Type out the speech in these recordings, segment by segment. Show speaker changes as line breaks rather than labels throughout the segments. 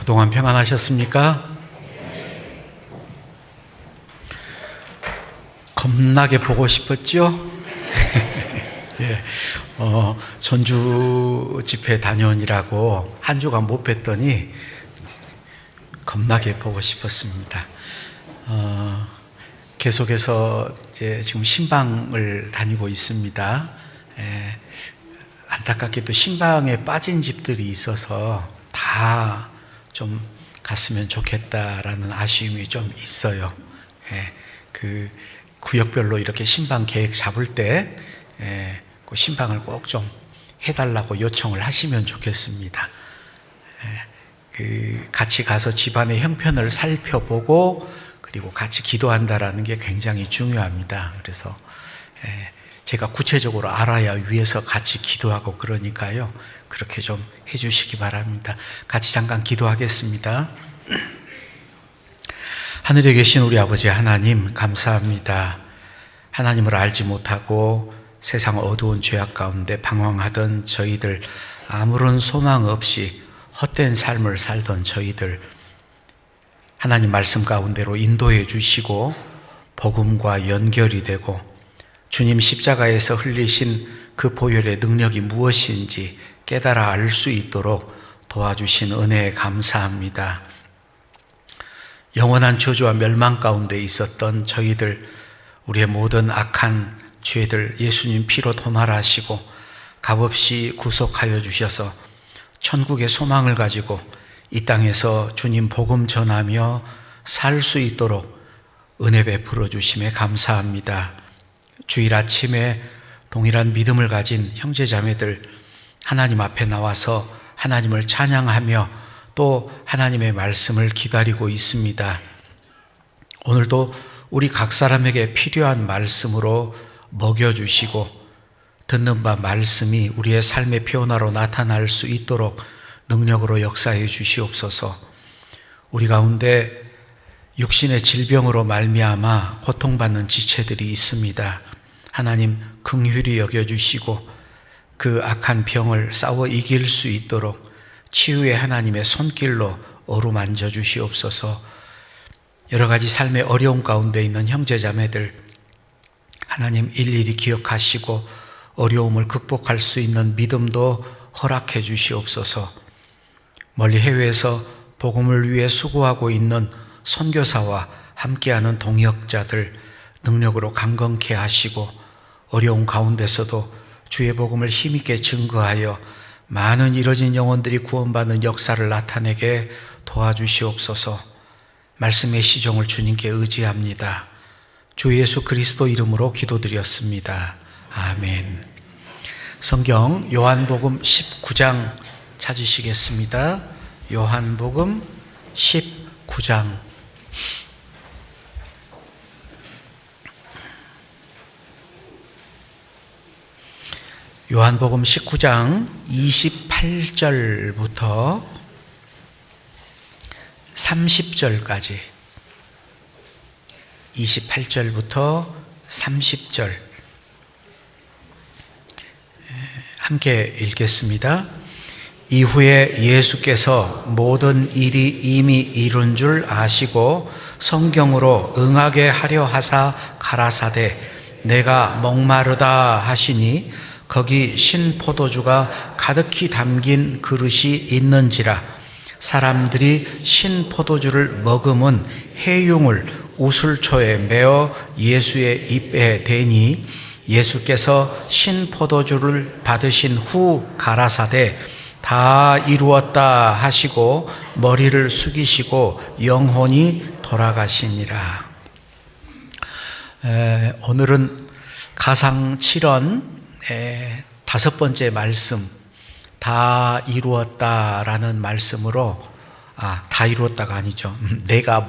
그동안 평안하셨습니까? 겁나게 보고 싶었죠? 예, 전주 집회 다녀오니라고 한 주간 못 뵀더니 겁나게 보고 싶었습니다. 계속해서 이제 지금 신방을 다니고 있습니다. 안타깝게도 신방에 빠진 집들이 있어서 다 좀 갔으면 좋겠다라는 아쉬움이 좀 있어요. 그 구역별로 이렇게 신방 계획 잡을 때 그 신방을 꼭 좀 해달라고 요청을 하시면 좋겠습니다. 같이 가서 집안의 형편을 살펴보고 그리고 같이 기도한다라는 게 굉장히 중요합니다. 그래서 제가 구체적으로 알아야 위에서 같이 기도하고 그러니까요. 그렇게 좀 해주시기 바랍니다. 같이 잠깐 기도하겠습니다. 하늘에 계신 우리 아버지 하나님 감사합니다. 하나님을 알지 못하고 세상 어두운 죄악 가운데 방황하던 저희들, 아무런 소망 없이 헛된 삶을 살던 저희들, 하나님 말씀 가운데로 인도해 주시고 복음과 연결이 되고 주님 십자가에서 흘리신 그 보혈의 능력이 무엇인지 깨달아 알 수 있도록 도와주신 은혜에 감사합니다. 영원한 저주와 멸망 가운데 있었던 저희들, 우리의 모든 악한 죄들 예수님 피로 도말하시고 값없이 구속하여 주셔서 천국의 소망을 가지고 이 땅에서 주님 복음 전하며 살 수 있도록 은혜 베풀어 주심에 감사합니다. 주일 아침에 동일한 믿음을 가진 형제 자매들 하나님 앞에 나와서 하나님을 찬양하며 또 하나님의 말씀을 기다리고 있습니다. 오늘도 우리 각 사람에게 필요한 말씀으로 먹여주시고 듣는 바 말씀이 우리의 삶의 변화로 나타날 수 있도록 능력으로 역사해 주시옵소서. 우리 가운데 육신의 질병으로 말미암아 고통받는 지체들이 있습니다. 하나님 긍휼히 여겨주시고 그 악한 병을 싸워 이길 수 있도록 치유의 하나님의 손길로 어루만져 주시옵소서. 여러 가지 삶의 어려움 가운데 있는 형제자매들 하나님 일일이 기억하시고 어려움을 극복할 수 있는 믿음도 허락해 주시옵소서. 멀리 해외에서 복음을 위해 수고하고 있는 선교사와 함께하는 동역자들 능력으로 강건케 하시고 어려운 가운데서도 주의 복음을 힘있게 증거하여 많은 잃어진 영혼들이 구원받는 역사를 나타내게 도와주시옵소서. 말씀의 시종을 주님께 의지합니다. 주 예수 그리스도 이름으로 기도드렸습니다. 아멘. 성경 요한복음 19장 찾으시겠습니다. 요한복음 19장. 요한복음 19장 28절부터 30절까지 28절부터 30절 함께 읽겠습니다. 이후에 예수께서 모든 일이 이미 이룬 줄 아시고 성경으로 응하게 하려 하사 가라사대 내가 목마르다 하시니 거기 신 포도주가 가득히 담긴 그릇이 있는지라. 사람들이 신 포도주를 머금은 해융을 우슬초에 메어 예수의 입에 대니 예수께서 신 포도주를 받으신 후 가라사대 다 이루었다 하시고 머리를 숙이시고 영혼이 돌아가시니라. 오늘은 가상 7원 다섯 번째 말씀, 다 이루었다라는 말씀으로, 다 이루었다가 아니죠. 내가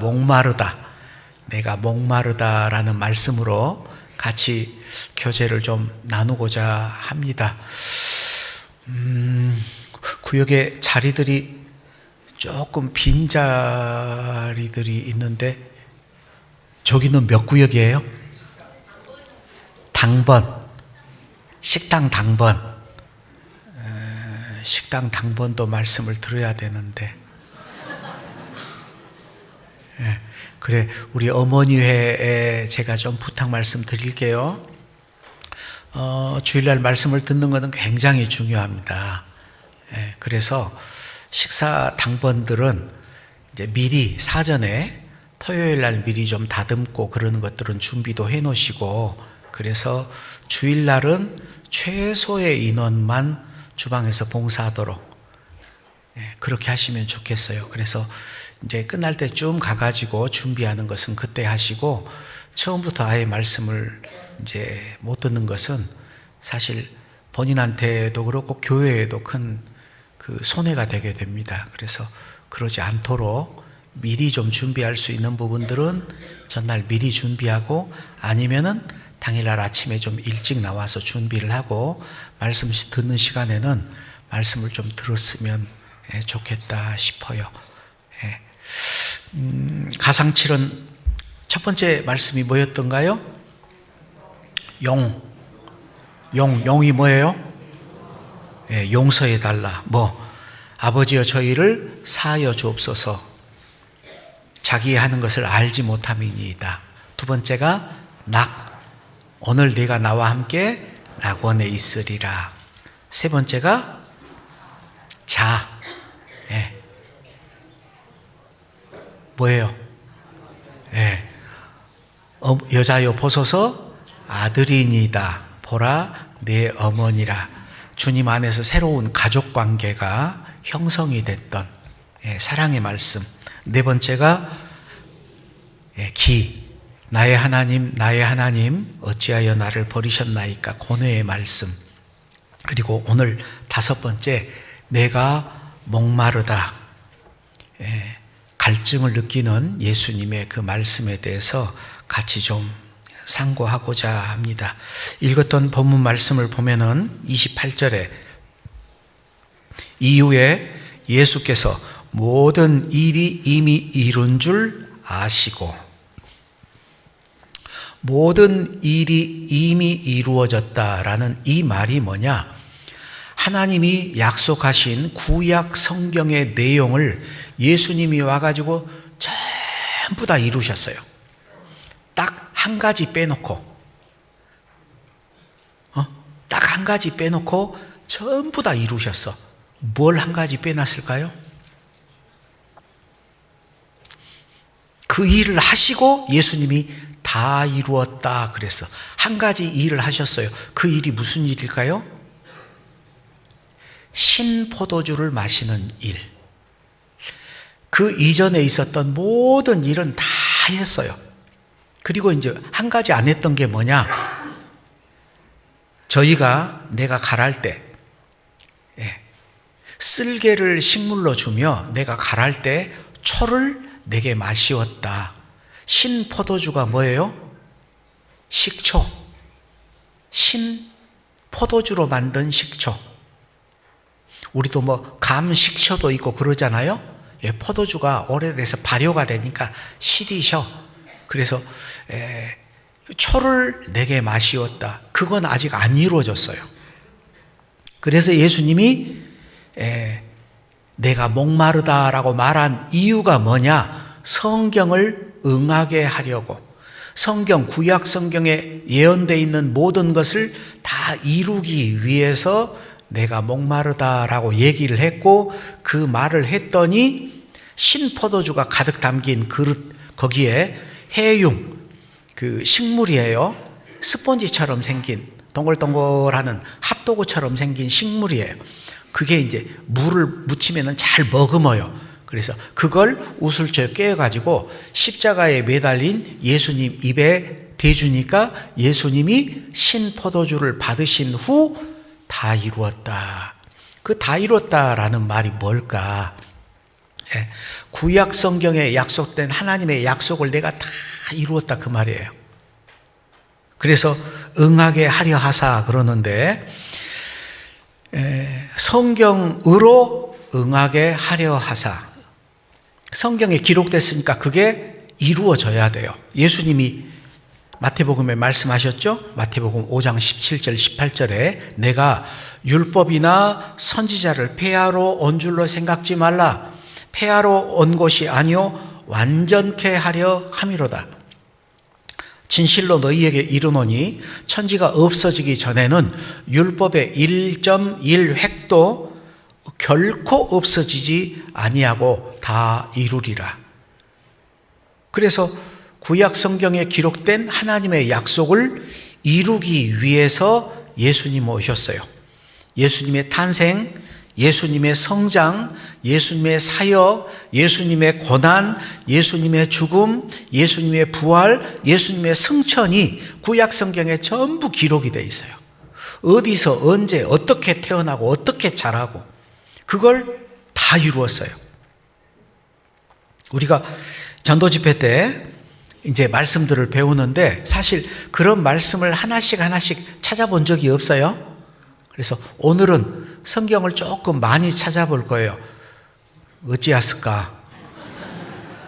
목마르다라는 말씀으로 같이 교제를 좀 나누고자 합니다. 구역에 자리들이 조금 빈 자리들이 있는데, 저기는 몇 구역이에요? 당번. 식당 당번. 식당 당번도 말씀을 들어야 되는데 예, 그래, 우리 어머니회에 제가 좀 부탁 말씀 드릴게요. 주일날 말씀을 듣는 것은 굉장히 중요합니다. 예, 그래서 식사 당번들은 이제 미리 사전에 토요일날 미리 좀 다듬고 그러는 것들은 준비도 해 놓으시고, 그래서 주일날은 최소의 인원만 주방에서 봉사하도록 그렇게 하시면 좋겠어요. 그래서 이제 끝날 때쯤 가가지고 준비하는 것은 그때 하시고, 처음부터 아예 말씀을 이제 못 듣는 것은 사실 본인한테도 그렇고 교회에도 큰 그 손해가 되게 됩니다. 그래서 그러지 않도록 미리 좀 준비할 수 있는 부분들은 전날 미리 준비하고, 아니면은 당일날 아침에 좀 일찍 나와서 준비를 하고 말씀 듣는 시간에는 말씀을 좀 들었으면 좋겠다 싶어요. 가상칠은 첫 번째 말씀이 뭐였던가요? 용이 뭐예요? 용서해달라. 아버지여 저희를 사하여 주옵소서. 자기 하는 것을 알지 못함이니이다. 두 번째가 오늘 네가 나와 함께 낙원에 있으리라. 세 번째가 뭐예요? 여자여 보소서 아들이니이다. 보라 내 어머니라. 주님 안에서 새로운 가족 관계가 형성이 됐던 사랑의 말씀. 네 번째가 나의 하나님 어찌하여 나를 버리셨나이까. 고뇌의 말씀. 그리고 오늘 다섯 번째, 내가 목마르다. 갈증을 느끼는 예수님의 그 말씀에 대해서 같이 좀 상고하고자 합니다. 읽었던 본문 말씀을 보면은 28절에 이후에 예수께서 모든 일이 이미 이룬 줄 아시고, 모든 일이 이미 이루어졌다라는 이 말이 뭐냐? 하나님이 약속하신 구약 성경의 내용을 예수님이 와가지고 전부 다 이루셨어요. 딱 한 가지 빼놓고, 딱 한 가지 빼놓고 전부 다 이루셨어. 뭘 한 가지 빼놨을까요? 그 일을 하시고 예수님이 다 이루었다 그랬어. 한 가지 일을 하셨어요. 그 일이 무슨 일일까요? 신포도주를 마시는 일. 그 이전에 있었던 모든 일은 다 했어요. 그리고 이제 한 가지 안 했던 게 뭐냐? 내가 갈할 때 쓸개를 식물로 주며 내가 갈할 때 초를 내게 마시었다. 신포도주가 뭐예요? 식초. 신포도주로 만든 식초. 우리도 감식초도 있고 그러잖아요. 포도주가 오래돼서 발효가 되니까 시리셔. 그래서 초를 내게 마시었다. 그건 아직 안 이루어졌어요. 그래서 예수님이 내가 목마르다라고 말한 이유가 뭐냐? 성경을 응하게 하려고, 성경, 구약 성경에 예언되어 있는 모든 것을 다 이루기 위해서 내가 목마르다라고 얘기를 했고, 그 말을 했더니 신포도주가 가득 담긴 그릇, 거기에 해융, 그 식물이에요. 스펀지처럼 생긴 동글동글하는 핫도그처럼 생긴 식물이에요. 그게 이제 물을 묻히면 잘 머금어요. 그래서 그걸 우슬초에 깨어가지고 십자가에 매달린 예수님 입에 대주니까 예수님이 신포도주를 받으신 후 다 이루었다. 그 다 이루었다라는 말이 뭘까? 구약 성경에 약속된 하나님의 약속을 내가 다 이루었다 그 말이에요. 그래서 응하게 하려 하사 그러는데, 성경으로 응하게 하려 하사. 성경에 기록됐으니까 그게 이루어져야 돼요. 예수님이 마태복음에 말씀하셨죠? 마태복음 5장 17절 18절에 내가 율법이나 선지자를 폐하러 온 줄로 생각지 말라. 폐하러 온 것이 아니요 완전케 하려 함이로다. 진실로 너희에게 이르노니 천지가 없어지기 전에는 율법의 1.1획도 결코 없어지지 아니하고 다 이루리라. 그래서 구약 성경에 기록된 하나님의 약속을 이루기 위해서 예수님 오셨어요. 예수님의 탄생, 예수님의 성장, 예수님의 사역, 예수님의 고난, 예수님의 죽음, 예수님의 부활, 예수님의 승천이 구약 성경에 전부 기록이 되어 있어요. 어디서 언제 어떻게 태어나고 어떻게 자라고 그걸 다 이루었어요. 우리가 전도 집회 때 이제 말씀들을 배우는데 사실 그런 말씀을 하나씩 찾아본 적이 없어요. 그래서 오늘은 성경을 조금 많이 찾아볼 거예요. 어찌했을까?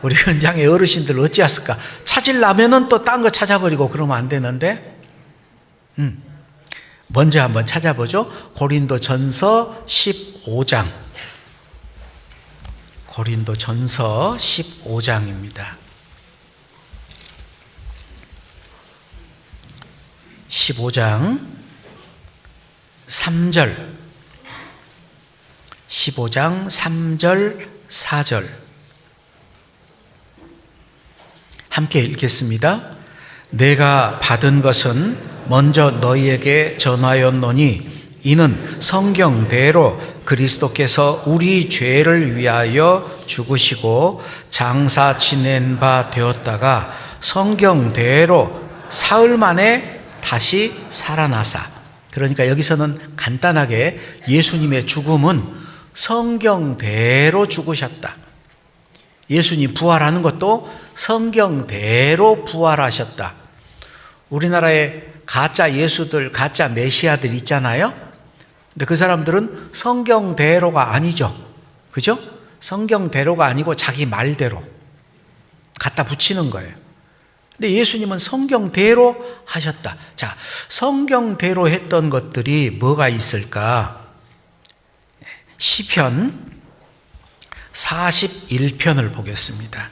우리 현장의 어르신들 어찌했을까? 찾으려면은 또 딴 거 찾아버리고 그러면 안 되는데, 먼저 한번 찾아보죠. 고린도전서 15장. 고린도전서 15장입니다. 15장 3절, 15장 3절, 4절 함께 읽겠습니다. 내가 받은 것은 먼저 너희에게 전하였노니 이는 성경대로 그리스도께서 우리 죄를 위하여 죽으시고 장사 지낸 바 되었다가 성경대로 사흘 만에 다시 살아나사. 그러니까 여기서는 간단하게 예수님의 죽음은 성경대로 죽으셨다. 예수님 부활하는 것도 성경대로 부활하셨다. 우리나라에 가짜 예수들, 가짜 메시아들 있잖아요. 근데 그 사람들은 성경대로가 아니죠. 그죠? 성경대로가 아니고 자기 말대로 갖다 붙이는 거예요. 근데 예수님은 성경대로 하셨다. 자, 성경대로 했던 것들이 뭐가 있을까? 시편 41편을 보겠습니다.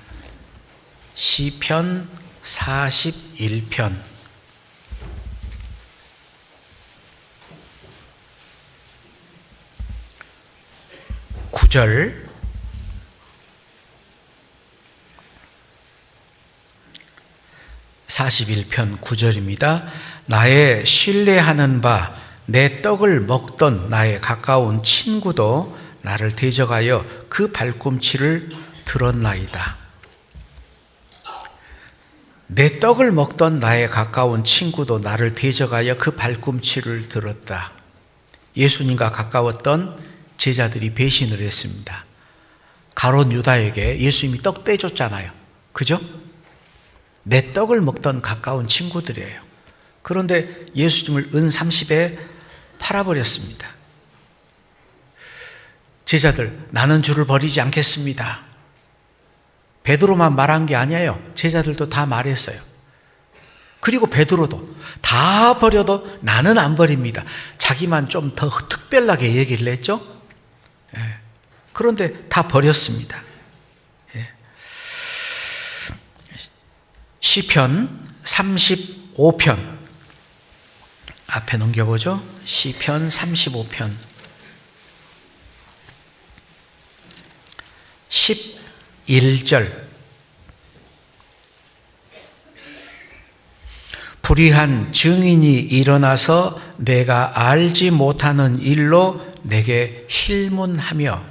시편 41편 9절, (41편) 9절입니다. 나의 신뢰하는 바 내 떡을 먹던 나의 가까운 친구도 나를 대적하여 그 발꿈치를 들었나이다. 내 떡을 먹던 나의 가까운 친구도 나를 대적하여 그 발꿈치를 들었다. 예수님과 가까웠던 제자들이 배신을 했습니다. 가롯 유다에게 예수님이 떡 떼줬잖아요. 그죠? 내 떡을 먹던 가까운 친구들이에요. 그런데 예수님을 은 30에 팔아버렸습니다. 제자들, 나는 주를 버리지 않겠습니다. 베드로만 말한 게 아니에요. 제자들도 다 말했어요. 그리고 베드로도 다 버려도 나는 안 버립니다. 자기만 좀 더 특별하게 얘기를 했죠. 예. 그런데 다 버렸습니다. 예. 시편 35편 앞에 넘겨보죠. 시편 35편 11절 불의한 증인이 일어나서 내가 알지 못하는 일로 내게 힐문하며.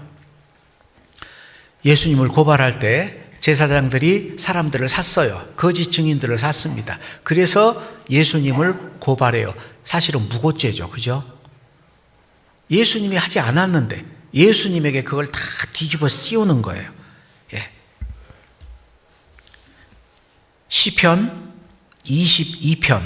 예수님을 고발할 때 제사장들이 사람들을 샀어요. 거짓 증인들을 샀습니다. 그래서 예수님을 고발해요. 사실은 무고죄죠. 그죠? 예수님이 하지 않았는데 예수님에게 그걸 다 뒤집어 씌우는 거예요. 예. 시편 22편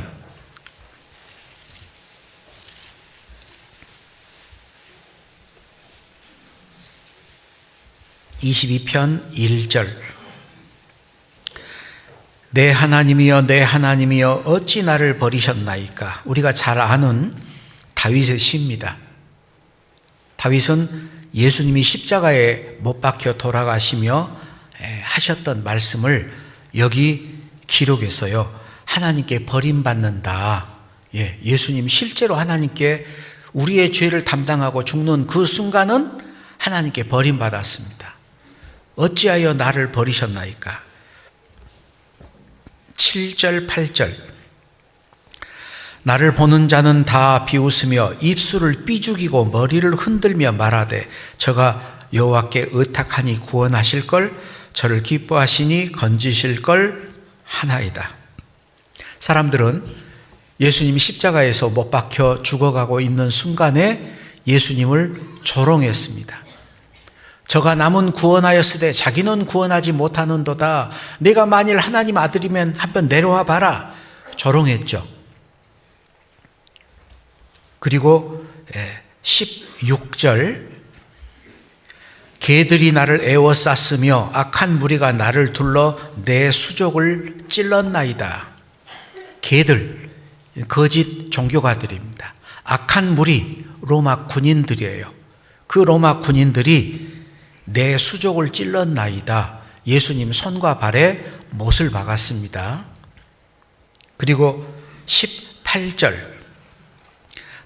1절 내 하나님이여 내 하나님이여 어찌 나를 버리셨나이까. 우리가 잘 아는 다윗의 시입니다. 다윗은 예수님이 십자가에 못 박혀 돌아가시며 하셨던 말씀을 여기 기록했어요. 하나님께 버림받는다. 예수님 실제로 하나님께 우리의 죄를 담당하고 죽는 그 순간은 하나님께 버림받았습니다. 어찌하여 나를 버리셨나이까? 7절 8절 나를 보는 자는 다 비웃으며 입술을 삐죽이고 머리를 흔들며 말하되 저가 여호와께 의탁하니 구원하실 걸 저를 기뻐하시니 건지실 걸 하나이다. 사람들은 예수님이 십자가에서 못 박혀 죽어가고 있는 순간에 예수님을 조롱했습니다. 저가 남은 구원하였으되 자기는 구원하지 못하는도다. 내가 만일 하나님 아들이면 한번 내려와 봐라. 조롱했죠. 그리고 16절 개들이 나를 에워쌌으며 악한 무리가 나를 둘러 내 수족을 찔렀나이다. 개들, 거짓 종교가들입니다. 악한 무리, 로마 군인들이에요. 그 로마 군인들이 내 수족을 찔렀나이다. 예수님 손과 발에 못을 박았습니다. 그리고 18절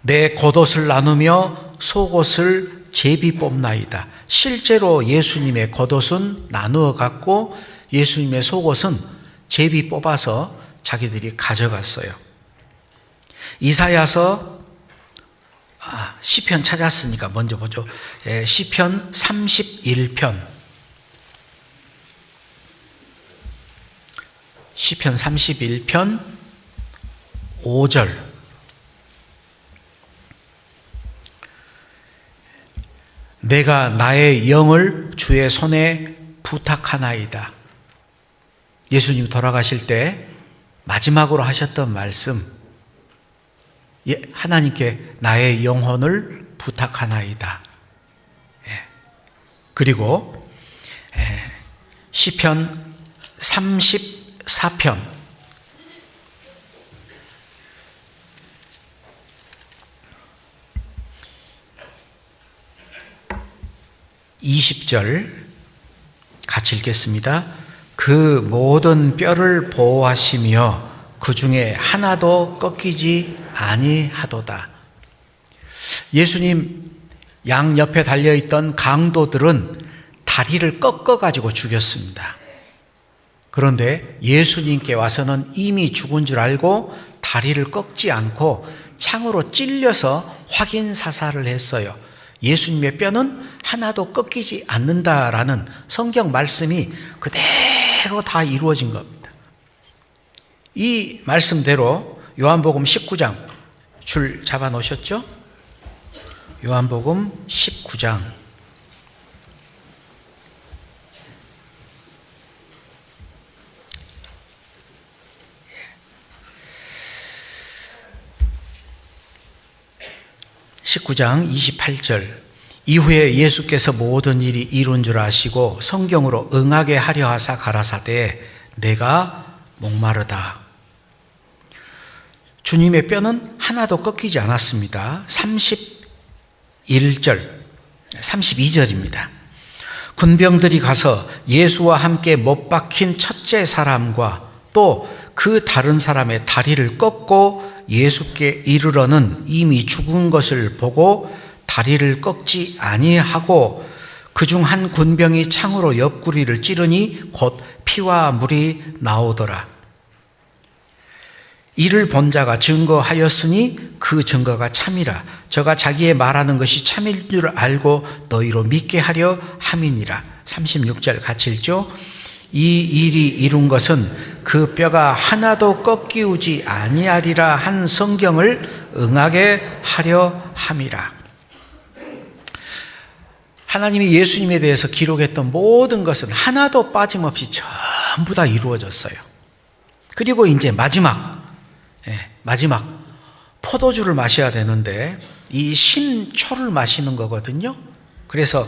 내 겉옷을 나누며 속옷을 제비 뽑나이다. 실제로 예수님의 겉옷은 나누어 갖고 예수님의 속옷은 제비 뽑아서 자기들이 가져갔어요. 이사야서 시편 찾았으니까 먼저 보죠. 시편 31편. 시편 31편 5절. 내가 나의 영을 주의 손에 부탁하나이다. 예수님 돌아가실 때 마지막으로 하셨던 말씀, 하나님께 나의 영혼을 부탁하나이다. 그리고 시편 34편 20절 같이 읽겠습니다. 그 모든 뼈를 보호하시며 그 중에 하나도 꺾이지 아니하도다. 예수님 양 옆에 달려있던 강도들은 다리를 꺾어가지고 죽였습니다. 그런데 예수님께 와서는 이미 죽은 줄 알고 다리를 꺾지 않고 창으로 찔려서 확인 사살을 했어요. 예수님의 뼈는 하나도 꺾이지 않는다라는 성경 말씀이 그대로 다 이루어진 겁니다. 이 말씀대로 요한복음 19장 줄 잡아 놓으셨죠? 요한복음 19장 19장 28절 이후에 예수께서 모든 일이 이룬 줄 아시고 성경으로 응하게 하려 하사 가라사대 내가 목마르다. 주님의 뼈는 하나도 꺾이지 않았습니다. 32절입니다. 군병들이 가서 예수와 함께 못 박힌 첫째 사람과 또 그 다른 사람의 다리를 꺾고 예수께 이르러는 이미 죽은 것을 보고 다리를 꺾지 아니하고 그중 한 군병이 창으로 옆구리를 찌르니 곧 피와 물이 나오더라. 이를 본 자가 증거하였으니 그 증거가 참이라. 저가 자기의 말하는 것이 참일 줄 알고 너희로 믿게 하려 함이니라. 36절 같이 읽죠. 이 일이 이룬 것은 그 뼈가 하나도 꺾이우지 아니하리라 한 성경을 응하게 하려 함이라. 하나님이 예수님에 대해서 기록했던 모든 것은 하나도 빠짐없이 전부 다 이루어졌어요. 그리고 이제 마지막 포도주를 마셔야 되는데 이 신초를 마시는 거거든요. 그래서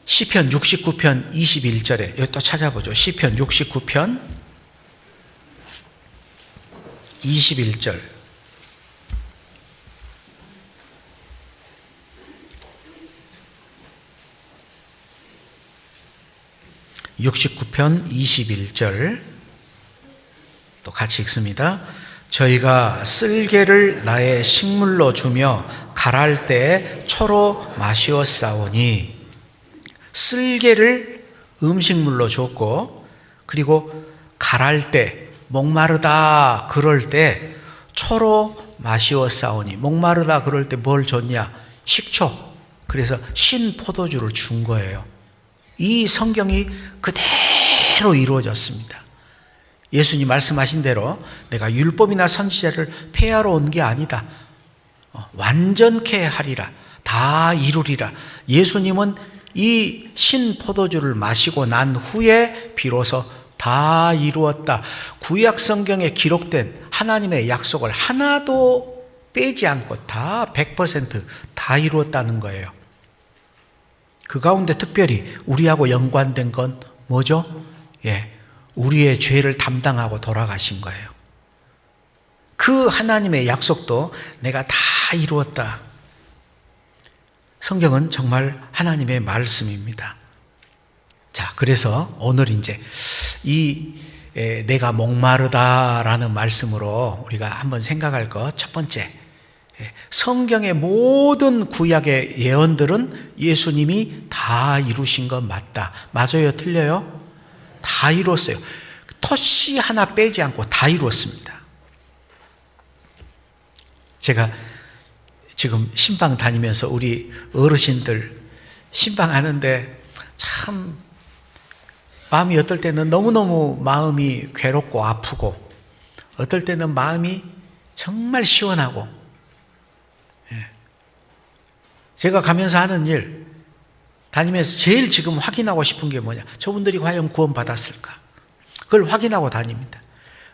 시편 69편 21절에 여기 또 찾아보죠. 시편 69편 21절 69편 21절 또 같이 읽습니다. 저희가 쓸개를 나의 식물로 주며 갈할 때 초로 마시었사오니. 쓸개를 음식물로 줬고, 그리고 갈할 때 목마르다 그럴 때 초로 마시었사오니. 목마르다 그럴 때 뭘 줬냐? 식초. 그래서 신 포도주를 준 거예요. 이 성경이 그대로 이루어졌습니다. 예수님 말씀하신 대로 내가 율법이나 선지자를 폐하러 온 게 아니다. 완전케 하리라. 다 이루리라. 예수님은 이 신 포도주를 마시고 난 후에 비로소 다 이루었다. 구약 성경에 기록된 하나님의 약속을 하나도 빼지 않고 다 100% 이루었다는 거예요. 그 가운데 특별히 우리하고 연관된 건 뭐죠? 우리의 죄를 담당하고 돌아가신 거예요. 그 하나님의 약속도 내가 다 이루었다. 성경은 정말 하나님의 말씀입니다. 자, 그래서 오늘 이제 내가 목마르다라는 말씀으로 우리가 한번 생각할 것 첫 번째, 성경의 모든 구약의 예언들은 예수님이 다 이루신 것 맞다. 맞아요? 틀려요? 다 이루었어요. 토시 하나 빼지 않고 다 이루었습니다. 제가 지금 신방 다니면서 우리 어르신들 신방 하는데 참 마음이 어떨 때는 너무너무 마음이 괴롭고 아프고, 어떨 때는 마음이 정말 시원하고. 제가 가면서 하는 일, 다니면서 제일 지금 확인하고 싶은 게 뭐냐? 저분들이 과연 구원받았을까? 그걸 확인하고 다닙니다.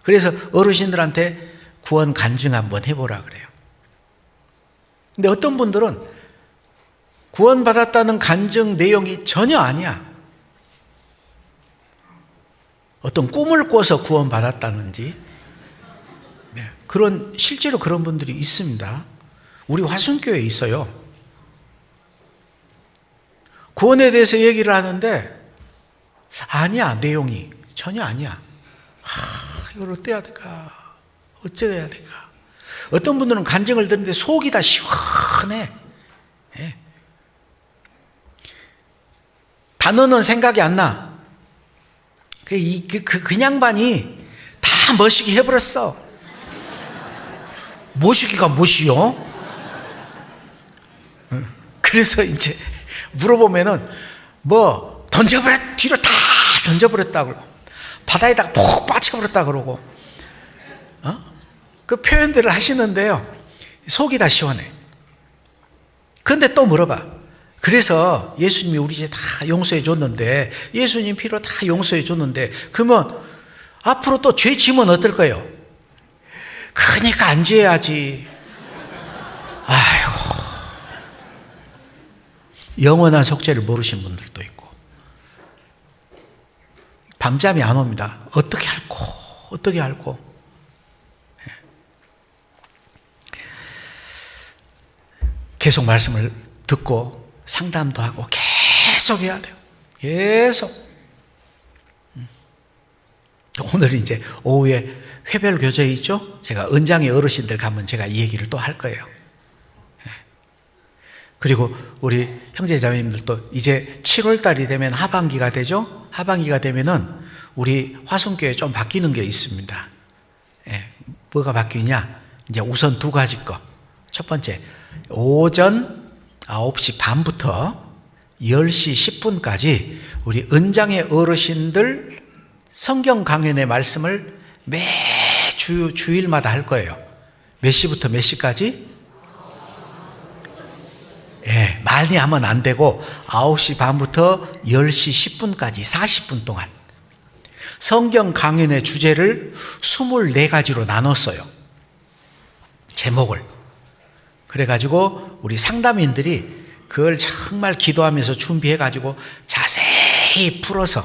그래서 어르신들한테 구원 간증 한번 해보라 그래요. 근데 어떤 분들은 구원받았다는 간증 내용이 전혀 아니야. 어떤 꿈을 꿔서 구원받았다는지, 실제로 그런 분들이 있습니다. 우리 화순교회에 있어요. 구원에 대해서 얘기를 하는데 아니야, 내용이 전혀 아니야. 이걸 어떻게 해야 될까? 어째야 될까? 어떤 분들은 간증을 듣는데 속이 다 시원해. 단어는 생각이 안 나. 그 양반이 다 머시기 해버렸어. 모시기가 뭐시요? 그래서 이제 물어보면은 던져버렸, 뒤로 다 던져버렸다 그러고, 바다에다가 푹 빠쳐버렸다 그러고, 그 표현들을 하시는데요. 속이 다 시원해. 그런데 또 물어봐. 그래서 예수님이 우리 죄 다 용서해 줬는데, 예수님 피로 다 용서해 줬는데, 그러면 앞으로 또 죄 지면 어떨 거예요? 그러니까 안 지어야지. 아이고. 영원한 속죄를 모르신 분들도 있고, 밤잠이 안 옵니다. 어떻게 알고. 계속 말씀을 듣고 상담도 하고 계속 해야 돼요. 계속. 오늘 이제 오후에 회별 교제 있죠? 제가 은장의 어르신들 가면 제가 이 얘기를 또 할 거예요. 그리고 우리 형제자매님들도 이제 7월달이 되면 하반기가 되죠? 하반기가 되면은 우리 화순교회 좀 바뀌는 게 있습니다. 뭐가 바뀌냐? 이제 우선 두 가지 거. 첫 번째, 오전 9시 반부터 10시 10분까지 우리 은장의 어르신들 성경 강연의 말씀을 매주 주일마다 할 거예요. 몇 시부터 몇 시까지? 많이 하면 안 되고 9시 반부터 10시 10분까지 40분 동안 성경 강연의 주제를 24가지로 나눴어요. 제목을. 그래가지고 우리 상담인들이 그걸 정말 기도하면서 준비해가지고 자세히 풀어서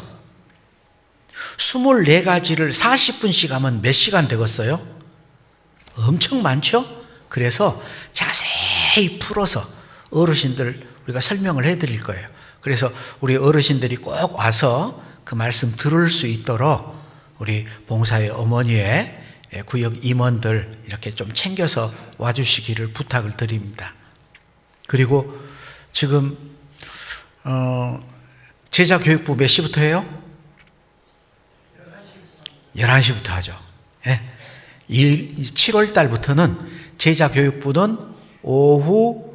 24가지를 40분씩 하면 몇 시간 되겠어요? 엄청 많죠? 그래서 자세히 풀어서 어르신들 우리가 설명을 해드릴 거예요. 그래서 우리 어르신들이 꼭 와서 그 말씀 들을 수 있도록 우리 봉사의 어머니의 구역 임원들 이렇게 좀 챙겨서 와주시기를 부탁을 드립니다. 그리고 지금 제자교육부 몇 시부터 해요? 11시부터 하죠. 7월 달부터는 제자교육부는 오후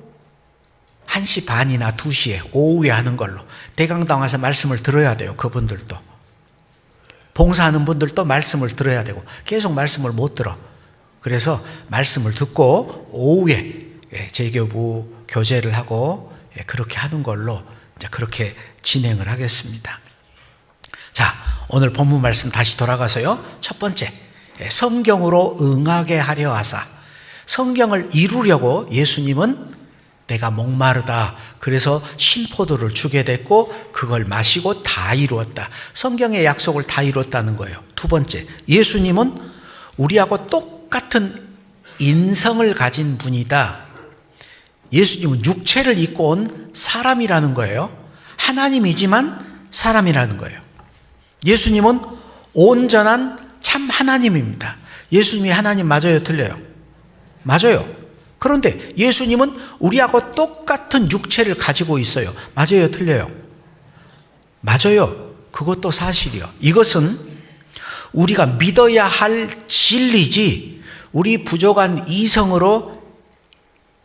1시 반이나 2시에 오후에 하는 걸로, 대강당 와서 말씀을 들어야 돼요. 그분들도 봉사하는 분들도 말씀을 들어야 되고, 계속 말씀을 못 들어. 그래서 말씀을 듣고 오후에 제교부 교제를 하고 그렇게 하는 걸로 이제 그렇게 진행을 하겠습니다. 자, 오늘 본문 말씀 다시 돌아가서요. 첫 번째, 성경으로 응하게 하려 하사. 성경을 이루려고 예수님은 내가 목마르다, 그래서 신포도를 주게 됐고 그걸 마시고 다 이루었다. 성경의 약속을 다 이뤘다는 거예요. 두 번째, 예수님은 우리하고 똑같은 인성을 가진 분이다. 예수님은 육체를 입고 온 사람이라는 거예요. 하나님이지만 사람이라는 거예요. 예수님은 온전한 참 하나님입니다. 예수님이 하나님 맞아요, 틀려요? 맞아요. 그런데 예수님은 우리하고 똑같은 육체를 가지고 있어요. 맞아요, 틀려요? 맞아요. 그것도 사실이요. 이것은 우리가 믿어야 할 진리지 우리 부족한 이성으로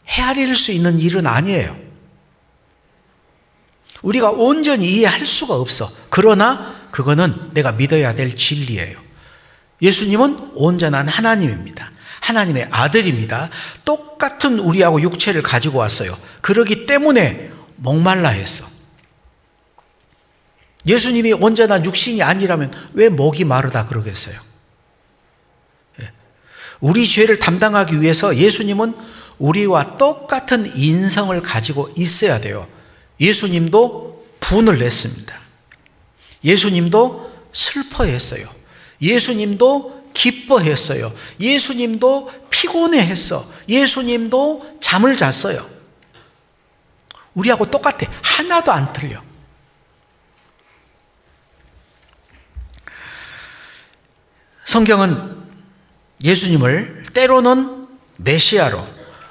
헤아릴 수 있는 일은 아니에요. 우리가 온전히 이해할 수가 없어. 그러나 그거는 내가 믿어야 될 진리예요. 예수님은 온전한 하나님입니다. 하나님의 아들입니다. 똑같은 우리하고 육체를 가지고 왔어요. 그러기 때문에 목말라 했어. 예수님이 온전한 육신이 아니라면 왜 목이 마르다 그러겠어요? 우리 죄를 담당하기 위해서 예수님은 우리와 똑같은 인성을 가지고 있어야 돼요. 예수님도 분을 냈습니다. 예수님도 슬퍼했어요. 예수님도 기뻐했어요. 예수님도 피곤해했어. 예수님도 잠을 잤어요. 우리하고 똑같아. 하나도 안 틀려. 성경은 예수님을 때로는 메시아로,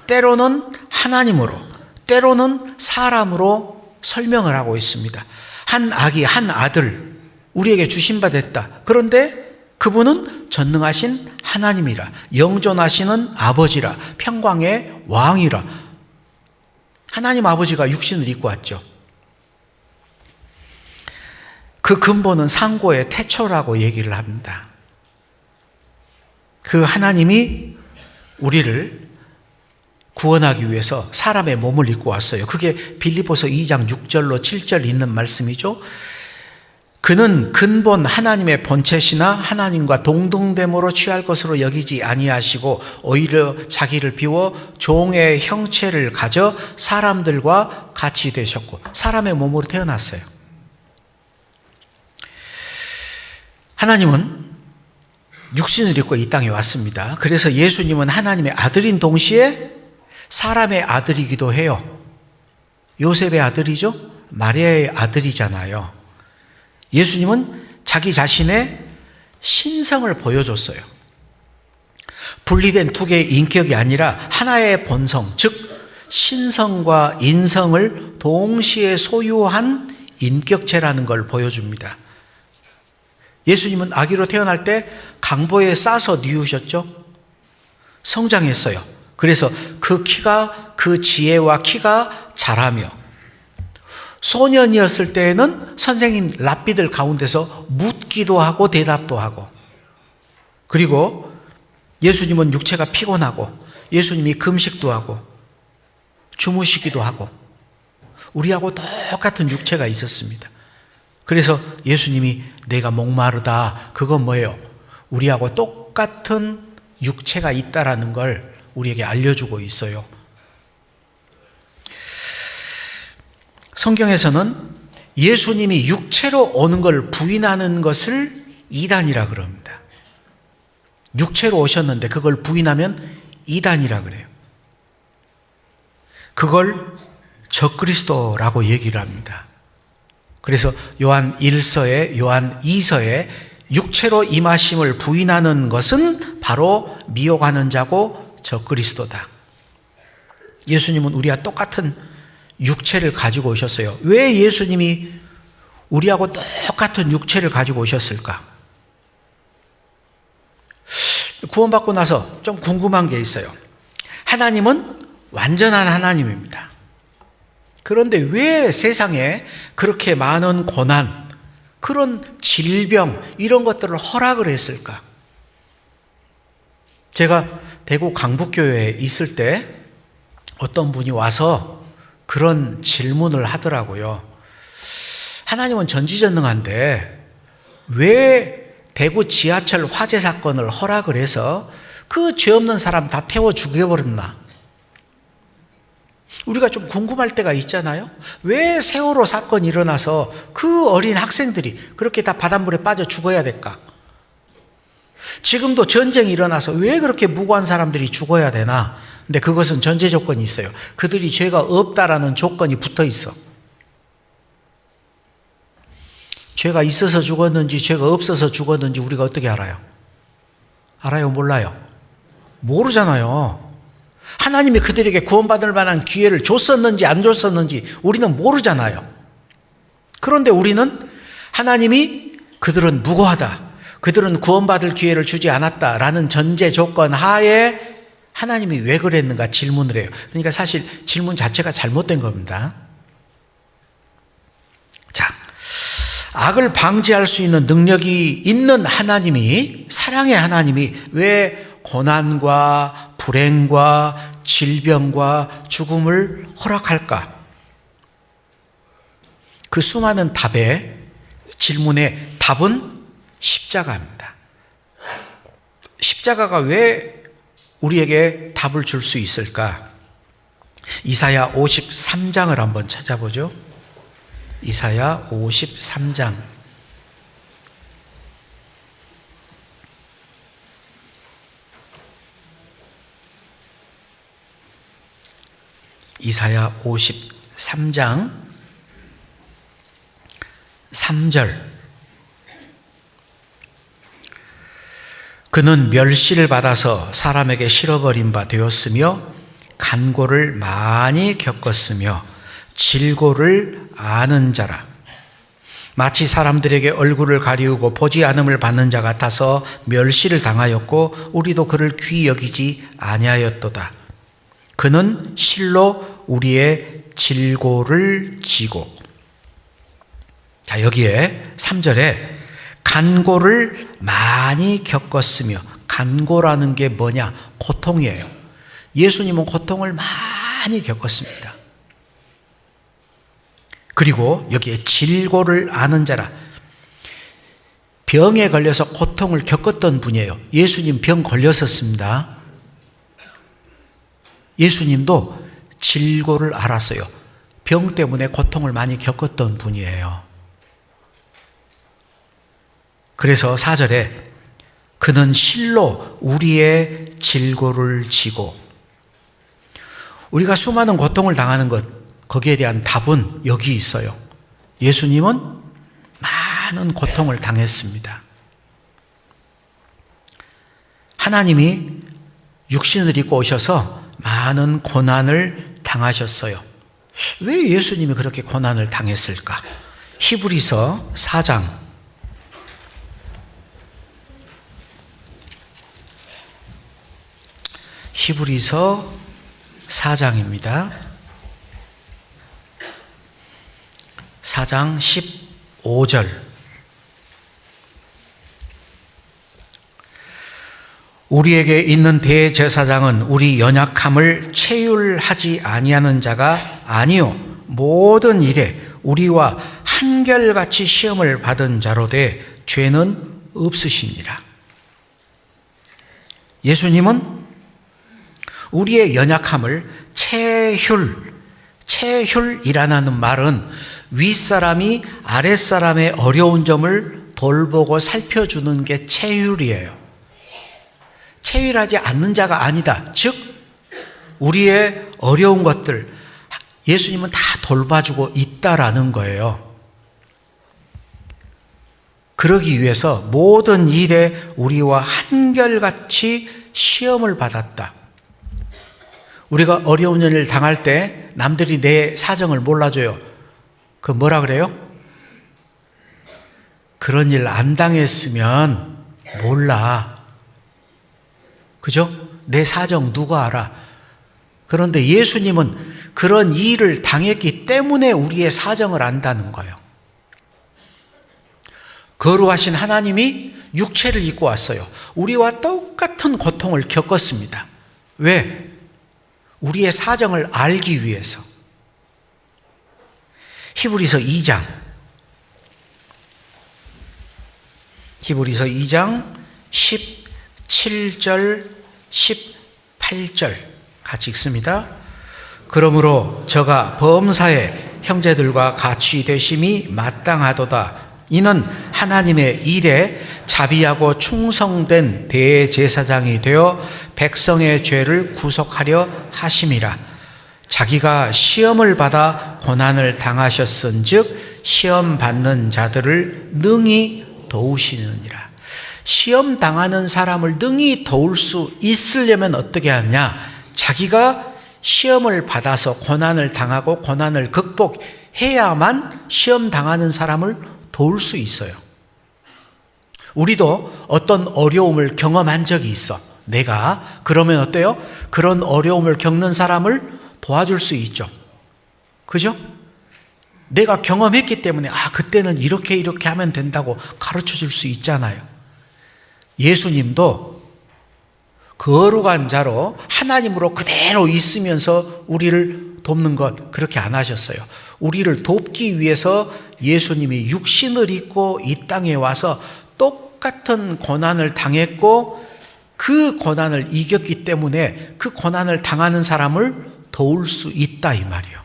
때로는 하나님으로, 때로는 사람으로 설명을 하고 있습니다. 한 아기, 한 아들 우리에게 주신 바 됐다. 그런데 그분은 전능하신 하나님이라, 영존하시는 아버지라, 평강의 왕이라. 하나님 아버지가 육신을 입고 왔죠. 그 근본은 상고의 태초라고 얘기를 합니다. 그 하나님이 우리를 구원하기 위해서 사람의 몸을 입고 왔어요. 그게 빌립보서 2장 6절로 7절 있는 말씀이죠. 그는 근본 하나님의 본체시나 하나님과 동등됨으로 취할 것으로 여기지 아니하시고 오히려 자기를 비워 종의 형체를 가져 사람들과 같이 되셨고, 사람의 몸으로 태어났어요. 하나님은 육신을 입고 이 땅에 왔습니다. 그래서 예수님은 하나님의 아들인 동시에 사람의 아들이기도 해요. 요셉의 아들이죠. 마리아의 아들이잖아요. 예수님은 자기 자신의 신성을 보여줬어요. 분리된 두 개의 인격이 아니라 하나의 본성, 즉 신성과 인성을 동시에 소유한 인격체라는 걸 보여줍니다. 예수님은 아기로 태어날 때 강보에 싸서 뉘우셨죠. 성장했어요. 그래서 그 키가, 그 지혜와 키가 자라며, 소년이었을 때에는 선생님 랍비들 가운데서 묻기도 하고 대답도 하고, 그리고 예수님은 육체가 피곤하고 예수님이 금식도 하고 주무시기도 하고 우리하고 똑같은 육체가 있었습니다. 그래서 예수님이 내가 목마르다, 그건 뭐예요? 우리하고 똑같은 육체가 있다라는 걸 우리에게 알려주고 있어요. 성경에서는 예수님이 육체로 오는 걸 부인하는 것을 이단이라 그럽니다. 육체로 오셨는데 그걸 부인하면 이단이라 그래요. 그걸 적그리스도라고 얘기를 합니다. 그래서 요한 1서에 요한 2서에 육체로 임하심을 부인하는 것은 바로 미혹하는 자고 적그리스도다. 예수님은 우리와 똑같은 육체를 가지고 오셨어요. 왜 예수님이 우리하고 똑같은 육체를 가지고 오셨을까? 구원받고 나서 좀 궁금한 게 있어요. 하나님은 완전한 하나님입니다. 그런데 왜 세상에 그렇게 많은 고난, 그런 질병, 이런 것들을 허락을 했을까? 제가 대구 강북교회에 있을 때 어떤 분이 와서 그런 질문을 하더라고요. 하나님은 전지전능한데 왜 대구 지하철 화재 사건을 허락을 해서 그 죄 없는 사람 다 태워 죽여버렸나? 우리가 좀 궁금할 때가 있잖아요. 왜 세월호 사건이 일어나서 그 어린 학생들이 그렇게 다 바닷물에 빠져 죽어야 될까? 지금도 전쟁이 일어나서 왜 그렇게 무고한 사람들이 죽어야 되나? 근데 그것은 전제 조건이 있어요. 그들이 죄가 없다라는 조건이 붙어 있어. 죄가 있어서 죽었는지 죄가 없어서 죽었는지 우리가 어떻게 알아요? 알아요? 몰라요? 모르잖아요. 하나님이 그들에게 구원받을 만한 기회를 줬었는지 안 줬었는지 우리는 모르잖아요. 그런데 우리는 하나님이 그들은 무고하다, 그들은 구원받을 기회를 주지 않았다라는 전제 조건 하에 하나님이 왜 그랬는가 질문을 해요. 그러니까 사실 질문 자체가 잘못된 겁니다. 자, 악을 방지할 수 있는 능력이 있는 하나님이, 사랑의 하나님이 왜 고난과 불행과 질병과 죽음을 허락할까? 그 수많은 답의 질문의 답은 십자가입니다. 십자가가 왜 우리에게 답을 줄 수 있을까? 이사야 53장을 한번 찾아보죠. 이사야 53장. 이사야 53장 3절. 그는 멸시를 받아서 사람에게 실어버린 바 되었으며 간고를 많이 겪었으며 질고를 아는 자라. 마치 사람들에게 얼굴을 가리우고 보지 않음을 받는 자 같아서 멸시를 당하였고 우리도 그를 귀히 여기지 아니하였도다. 그는 실로 우리의 질고를 지고. 자, 여기에 3절에 간고를 많이 겪었으며, 간고라는 게 뭐냐? 고통이에요. 예수님은 고통을 많이 겪었습니다. 그리고 여기에 질고를 아는 자라. 병에 걸려서 고통을 겪었던 분이에요. 예수님 병 걸렸었습니다. 예수님도 질고를 알았어요. 병 때문에 고통을 많이 겪었던 분이에요. 그래서 4절에 그는 실로 우리의 질고를 지고. 우리가 수많은 고통을 당하는 것, 거기에 대한 답은 여기 있어요. 예수님은 많은 고통을 당했습니다. 하나님이 육신을 입고 오셔서 많은 고난을 당하셨어요. 왜 예수님이 그렇게 고난을 당했을까? 히브리서 4장. 히브리서 4장입니다. 4장 15절. 우리에게 있는 대제사장은 우리 연약함을 체휼하지 아니하는 자가 아니요 모든 일에 우리와 한결같이 시험을 받은 자로되 죄는 없으시니라. 예수님은 우리의 연약함을 체휼이라는 말은 윗사람이 아랫사람의 어려운 점을 돌보고 살펴주는 게 체휼이에요. 체휼하지 않는 자가 아니다. 즉 우리의 어려운 것들 예수님은 다 돌봐주고 있다라는 거예요. 그러기 위해서 모든 일에 우리와 한결같이 시험을 받았다. 우리가 어려운 일을 당할 때 남들이 내 사정을 몰라줘요. 그 뭐라 그래요? 그런 일 안 당했으면 몰라. 그죠? 내 사정 누가 알아? 그런데 예수님은 그런 일을 당했기 때문에 우리의 사정을 안다는 거예요. 거룩하신 하나님이 육체를 입고 왔어요. 우리와 똑같은 고통을 겪었습니다. 왜? 우리의 사정을 알기 위해서. 히브리서 2장 17절 18절 같이 읽습니다. 그러므로 저가 범사의 형제들과 같이 되심이 마땅하도다. 이는 하나님의 일에 자비하고 충성된 대제사장이 되어 백성의 죄를 구속하려 하심이라. 자기가 시험을 받아 고난을 당하셨은즉 시험 받는 자들을 능히 도우시느니라. 시험 당하는 사람을 능히 도울 수 있으려면 어떻게 하냐? 자기가 시험을 받아서 고난을 당하고 고난을 극복해야만 시험 당하는 사람을 도울 수 있어요. 우리도 어떤 어려움을 경험한 적이 있어. 내가 그러면 어때요? 그런 어려움을 겪는 사람을 도와줄 수 있죠. 그죠? 내가 경험했기 때문에 그때는 이렇게 하면 된다고 가르쳐 줄 수 있잖아요. 예수님도 거룩한 자로 하나님으로 그대로 있으면서 우리를 돕는 것 그렇게 안 하셨어요. 우리를 돕기 위해서 예수님이 육신을 입고 이 땅에 와서 똑같은 고난을 당했고 그 고난을 이겼기 때문에 그 고난을 당하는 사람을 도울 수 있다 이 말이에요.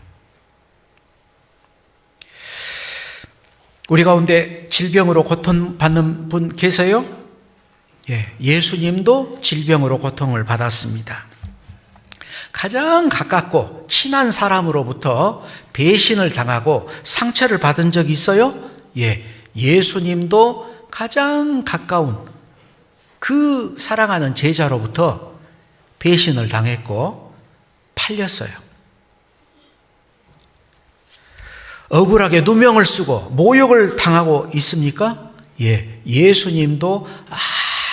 우리 가운데 질병으로 고통받는 분 계세요? 예수님도 질병으로 고통을 받았습니다. 가장 가깝고 친한 사람으로부터 배신을 당하고 상처를 받은 적이 있어요? 예수님도 가장 가까운 그 사랑하는 제자로부터 배신을 당했고 팔렸어요. 억울하게 누명을 쓰고 모욕을 당하고 있습니까? 예수님도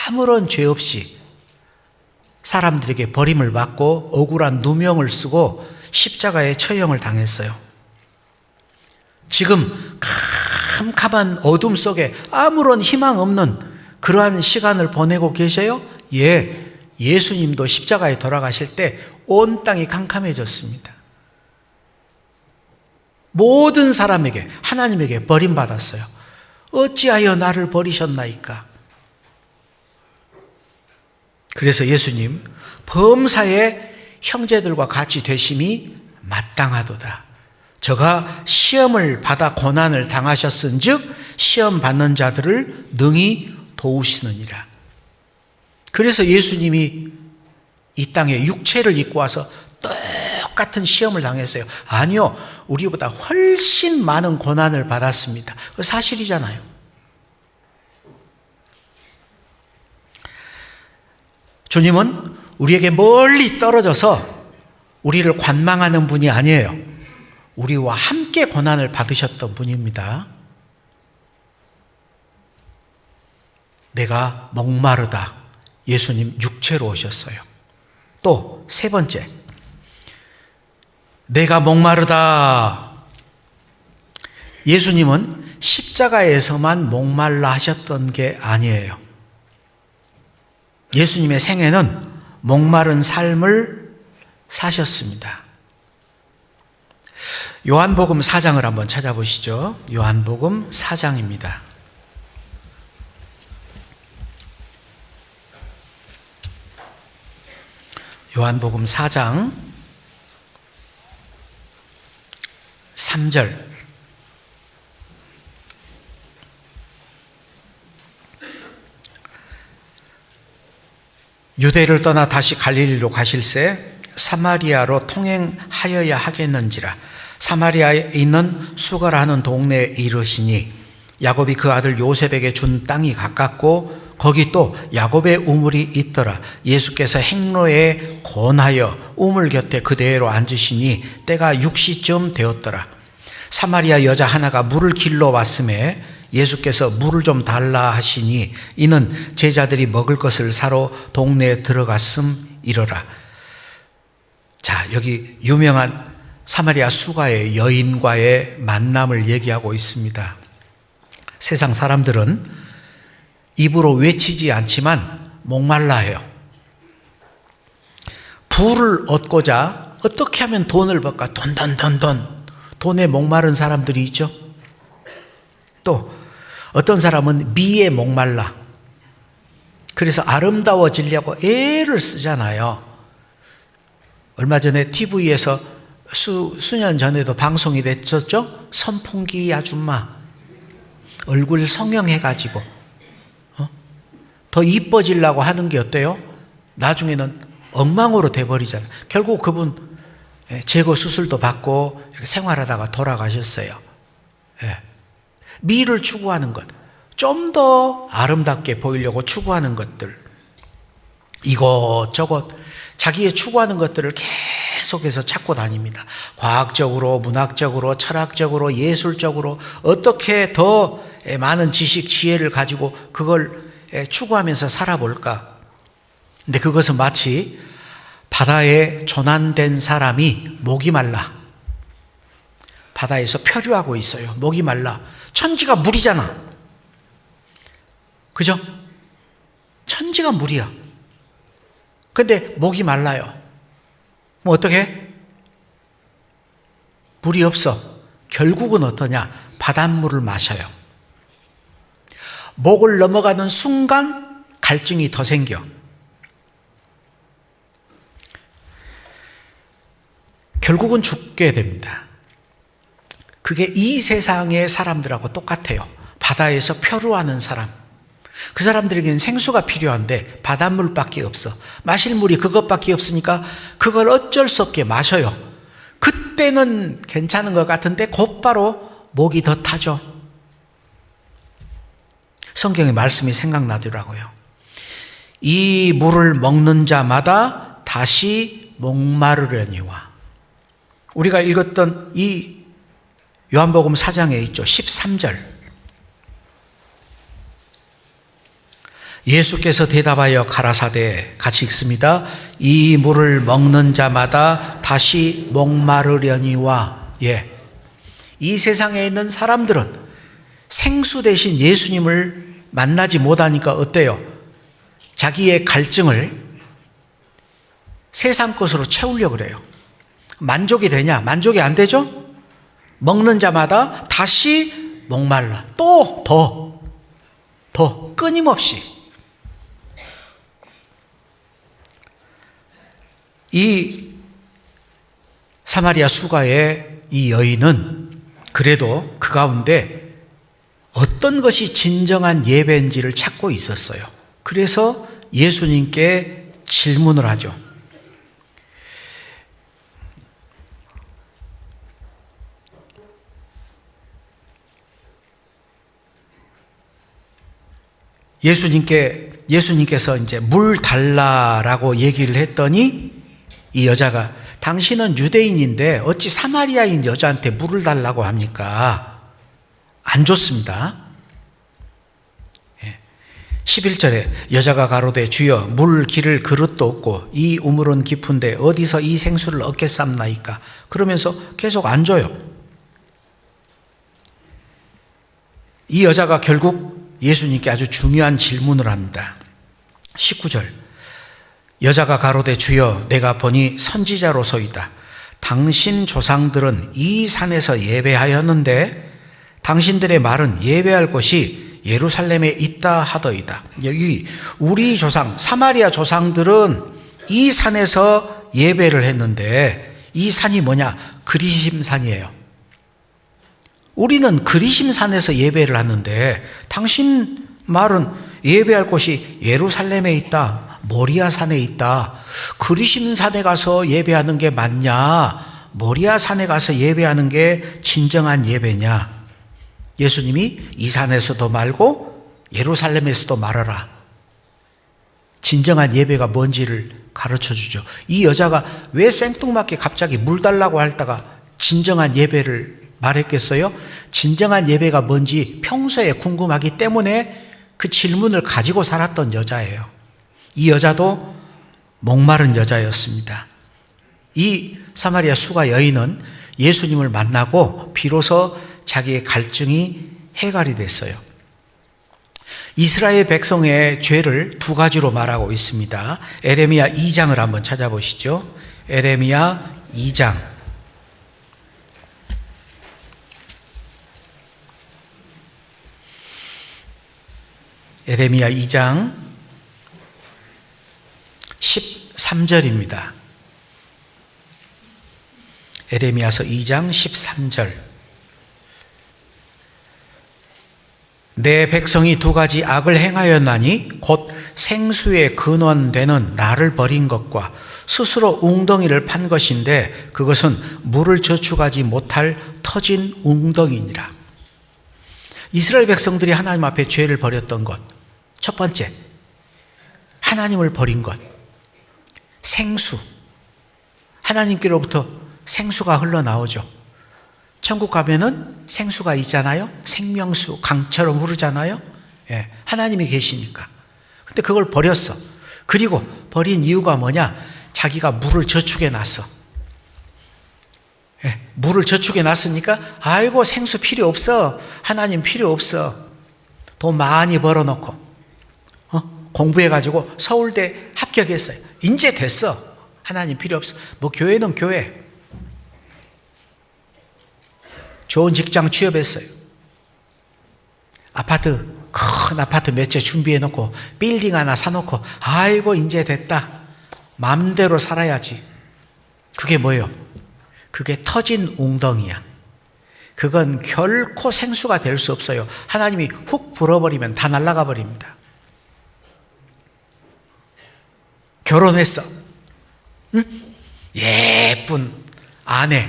아무런 죄 없이 사람들에게 버림을 받고 억울한 누명을 쓰고 십자가에 처형을 당했어요. 지금 캄캄한 어둠 속에 아무런 희망 없는 그러한 시간을 보내고 계세요? 예수님도 십자가에 돌아가실 때 온 땅이 캄캄해졌습니다. 모든 사람에게 하나님에게 버림받았어요. 어찌하여 나를 버리셨나이까? 그래서 예수님 범사의 형제들과 같이 되심이 마땅하도다. 저가 시험을 받아 고난을 당하셨은즉 시험 받는 자들을 능히 도우시느니라. 그래서 예수님이 이 땅에 육체를 입고 와서 똑같은 시험을 당했어요. 아니요, 우리보다 훨씬 많은 고난을 받았습니다. 그 사실이잖아요. 주님은 우리에게 멀리 떨어져서 우리를 관망하는 분이 아니에요. 우리와 함께 고난을 받으셨던 분입니다. 내가 목마르다. 예수님 육체로 오셨어요. 또 세 번째, 내가 목마르다. 예수님은 십자가에서만 목말라 하셨던 게 아니에요. 예수님의 생애는 목마른 삶을 사셨습니다. 요한복음 4장을 한번 찾아보시죠. 요한복음 4장입니다. 요한복음 4장 3절. 유대를 떠나 다시 갈릴리로 가실새 사마리아로 통행하여야 하겠는지라. 사마리아에 있는 수가라는 동네에 이르시니 야곱이 그 아들 요셉에게 준 땅이 가깝고 거기 또 야곱의 우물이 있더라. 예수께서 행로에 권하여 우물 곁에 그대로 앉으시니 때가 6시쯤 되었더라. 사마리아 여자 하나가 물을 길러 왔음에 예수께서 물을 좀 달라 하시니 이는 제자들이 먹을 것을 사러 동네에 들어갔음이러라. 자, 여기 유명한 사마리아 수가의 여인과의 만남을 얘기하고 있습니다. 세상 사람들은 입으로 외치지 않지만 목말라 해요. 부를 얻고자 어떻게 하면 돈을 벌까? 돈. 돈에 목마른 사람들이 있죠. 또 어떤 사람은 미에 목말라. 그래서 아름다워지려고 애를 쓰잖아요. 얼마 전에 TV에서 수년 전에도 방송이 됐었죠. 선풍기 아줌마 얼굴 성형해가지고 더 이뻐지려고 하는 게 어때요? 나중에는 엉망으로 돼버리잖아요. 결국 그분 제거 수술도 받고 생활하다가 돌아가셨어요. 미를 추구하는 것, 좀 더 아름답게 보이려고 추구하는 것들, 이것저것 자기의 추구하는 것들을 계속해서 찾고 다닙니다. 과학적으로, 문학적으로, 철학적으로, 예술적으로 어떻게 더 많은 지식, 지혜를 가지고 그걸 추구하면서 살아볼까? 근데 그것은 마치 바다에 조난된 사람이 목이 말라. 바다에서 표류하고 있어요. 목이 말라. 천지가 물이잖아. 그죠? 천지가 물이야. 근데 목이 말라요. 뭐 어떻게? 물이 없어. 결국은 어떠냐? 바닷물을 마셔요. 목을 넘어가는 순간 갈증이 더 생겨. 결국은 죽게 됩니다. 그게 이 세상의 사람들하고 똑같아요. 바다에서 표류하는 사람. 그 사람들에게는 생수가 필요한데 바닷물밖에 없어. 마실 물이 그것밖에 없으니까 그걸 어쩔 수 없게 마셔요. 그때는 괜찮은 것 같은데 곧바로 목이 더 타죠. 성경의 말씀이 생각나더라고요. 이 물을 먹는 자마다 다시 목마르려니와. 우리가 읽었던 이 요한복음 4장에 있죠. 13절. 예수께서 대답하여 가라사대, 같이 읽습니다. 이 물을 먹는 자마다 다시 목마르려니와. 이 세상에 있는 사람들은 생수 대신 예수님을 만나지 못하니까 어때요? 자기의 갈증을 세상 것으로 채우려고 그래요. 만족이 되냐? 만족이 안 되죠? 먹는 자마다 다시 목말라. 또 더 끊임없이. 이 사마리아 수가의 이 여인은 그래도 그 가운데 어떤 것이 진정한 예배인지를 찾고 있었어요. 그래서 예수님께 질문을 하죠. 예수님께서 이제 물 달라라고 얘기를 했더니 이 여자가 당신은 유대인인데 어찌 사마리아인 여자한테 물을 달라고 합니까? 안 좋습니다. 11절에 여자가 가로되 주여 물 기를 그릇도 없고 이 우물은 깊은데 어디서 이 생수를 얻겠삼나이까? 그러면서 계속 안 줘요. 이 여자가 결국 예수님께 아주 중요한 질문을 합니다. 19절 여자가 가로되 주여 내가 보니 선지자로소이다. 당신 조상들은 이 산에서 예배하였는데 당신들의 말은 예배할 곳이 예루살렘에 있다 하더이다. 여기 우리 조상 사마리아 조상들은 이 산에서 예배를 했는데 이 산이 뭐냐? 그리심산이에요. 우리는 그리심산에서 예배를 하는데 당신 말은 예배할 곳이 예루살렘에 있다. 모리아산에 있다. 그리심산에 가서 예배하는 게 맞냐? 모리아산에 가서 예배하는 게 진정한 예배냐? 예수님이 이 산에서도 말고 예루살렘에서도 말하라. 진정한 예배가 뭔지를 가르쳐 주죠. 이 여자가 왜 생뚱맞게 갑자기 물 달라고 하다가 진정한 예배를 말했겠어요? 진정한 예배가 뭔지 평소에 궁금하기 때문에 그 질문을 가지고 살았던 여자예요. 이 여자도 목마른 여자였습니다. 이 사마리아 수가 여인은 예수님을 만나고 비로소 자기의 갈증이 해결이 됐어요. 이스라엘 백성의 죄를 두 가지로 말하고 있습니다. 에레미야 2장을 한번 찾아보시죠. 에레미야 2장. 에레미야 2장 13절입니다. 에레미야서 2장 13절. 내 백성이 두 가지 악을 행하였나니 곧 생수의 근원되는 나를 버린 것과 스스로 웅덩이를 판 것인데 그것은 물을 저축하지 못할 터진 웅덩이니라. 이스라엘 백성들이 하나님 앞에 죄를 벌였던 것, 첫 번째, 하나님을 버린 것, 생수. 하나님께로부터 생수가 흘러나오죠. 천국 가면은 생수가 있잖아요. 생명수, 강처럼 흐르잖아요. 예, 하나님이 계시니까. 근데 그걸 버렸어. 그리고 버린 이유가 뭐냐? 자기가 물을 저축해 놨어. 예, 물을 저축해 놨으니까 아이고 생수 필요 없어. 하나님 필요 없어. 돈 많이 벌어놓고 공부해가지고 서울대 합격했어요. 이제 됐어. 하나님 필요 없어. 뭐 교회는 교회. 좋은 직장 취업했어요. 큰 아파트 몇 채 준비해놓고 빌딩 하나 사놓고 아이고 이제 됐다. 마음대로 살아야지. 그게 뭐예요? 그게 터진 웅덩이야. 그건 결코 생수가 될 수 없어요. 하나님이 훅 불어버리면 다 날아가 버립니다. 결혼했어. 응? 예쁜 아내,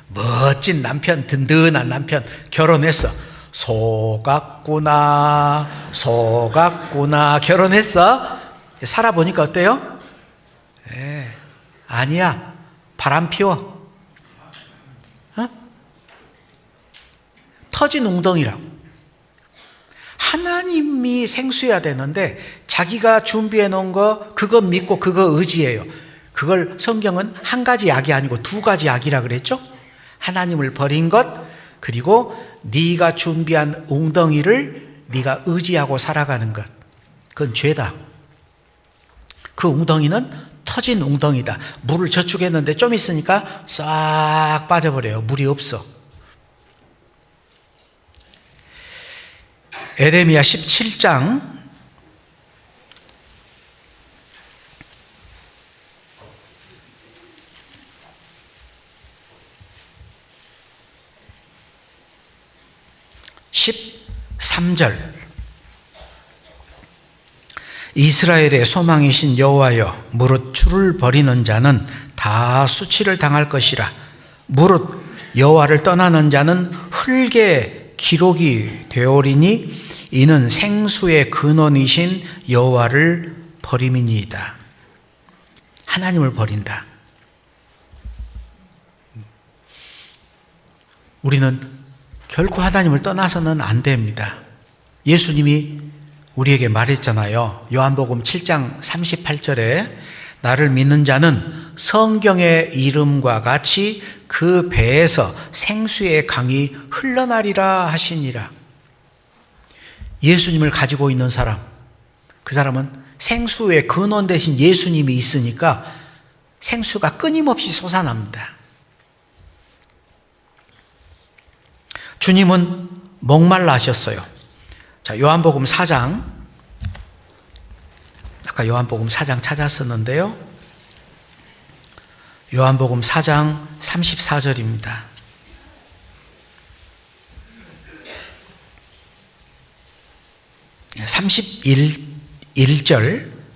멋진 남편, 든든한 남편 결혼했어. 속았구나 결혼했어. 살아보니까 어때요? 아니야. 바람 피워. 터진 웅덩이라고. 하나님이 생수해야 되는데 자기가 준비해 놓은 거 그거 믿고 그거 의지해요. 그걸 성경은 한 가지 악이 아니고 두 가지 악이라 그랬죠. 하나님을 버린 것, 그리고 네가 준비한 웅덩이를 네가 의지하고 살아가는 것. 그건 죄다. 그 웅덩이는 터진 웅덩이다. 물을 저축했는데 좀 있으니까 싹 빠져버려요. 물이 없어. 에레미야 17장 13절. 이스라엘의 소망이신 여호와여, 무릇 주를 버리는 자는 다 수치를 당할 것이라. 무릇 여호와를 떠나는 자는 흙에 기록이 되오리니 이는 생수의 근원이신 여호와를 버림이니이다. 하나님을 버린다. 우리는 결코 하나님을 떠나서는 안 됩니다. 예수님이 우리에게 말했잖아요. 요한복음 7장 38절에 나를 믿는 자는 성경의 이름과 같이 그 배에서 생수의 강이 흘러나리라 하시니라. 예수님을 가지고 있는 사람, 그 사람은 생수의 근원 대신 예수님이 있으니까 생수가 끊임없이 솟아납니다. 주님은 목말라 하셨어요. 자, 요한복음 4장. 아까 요한복음 4장 찾았었는데요. 요한복음 4장 34절입니다.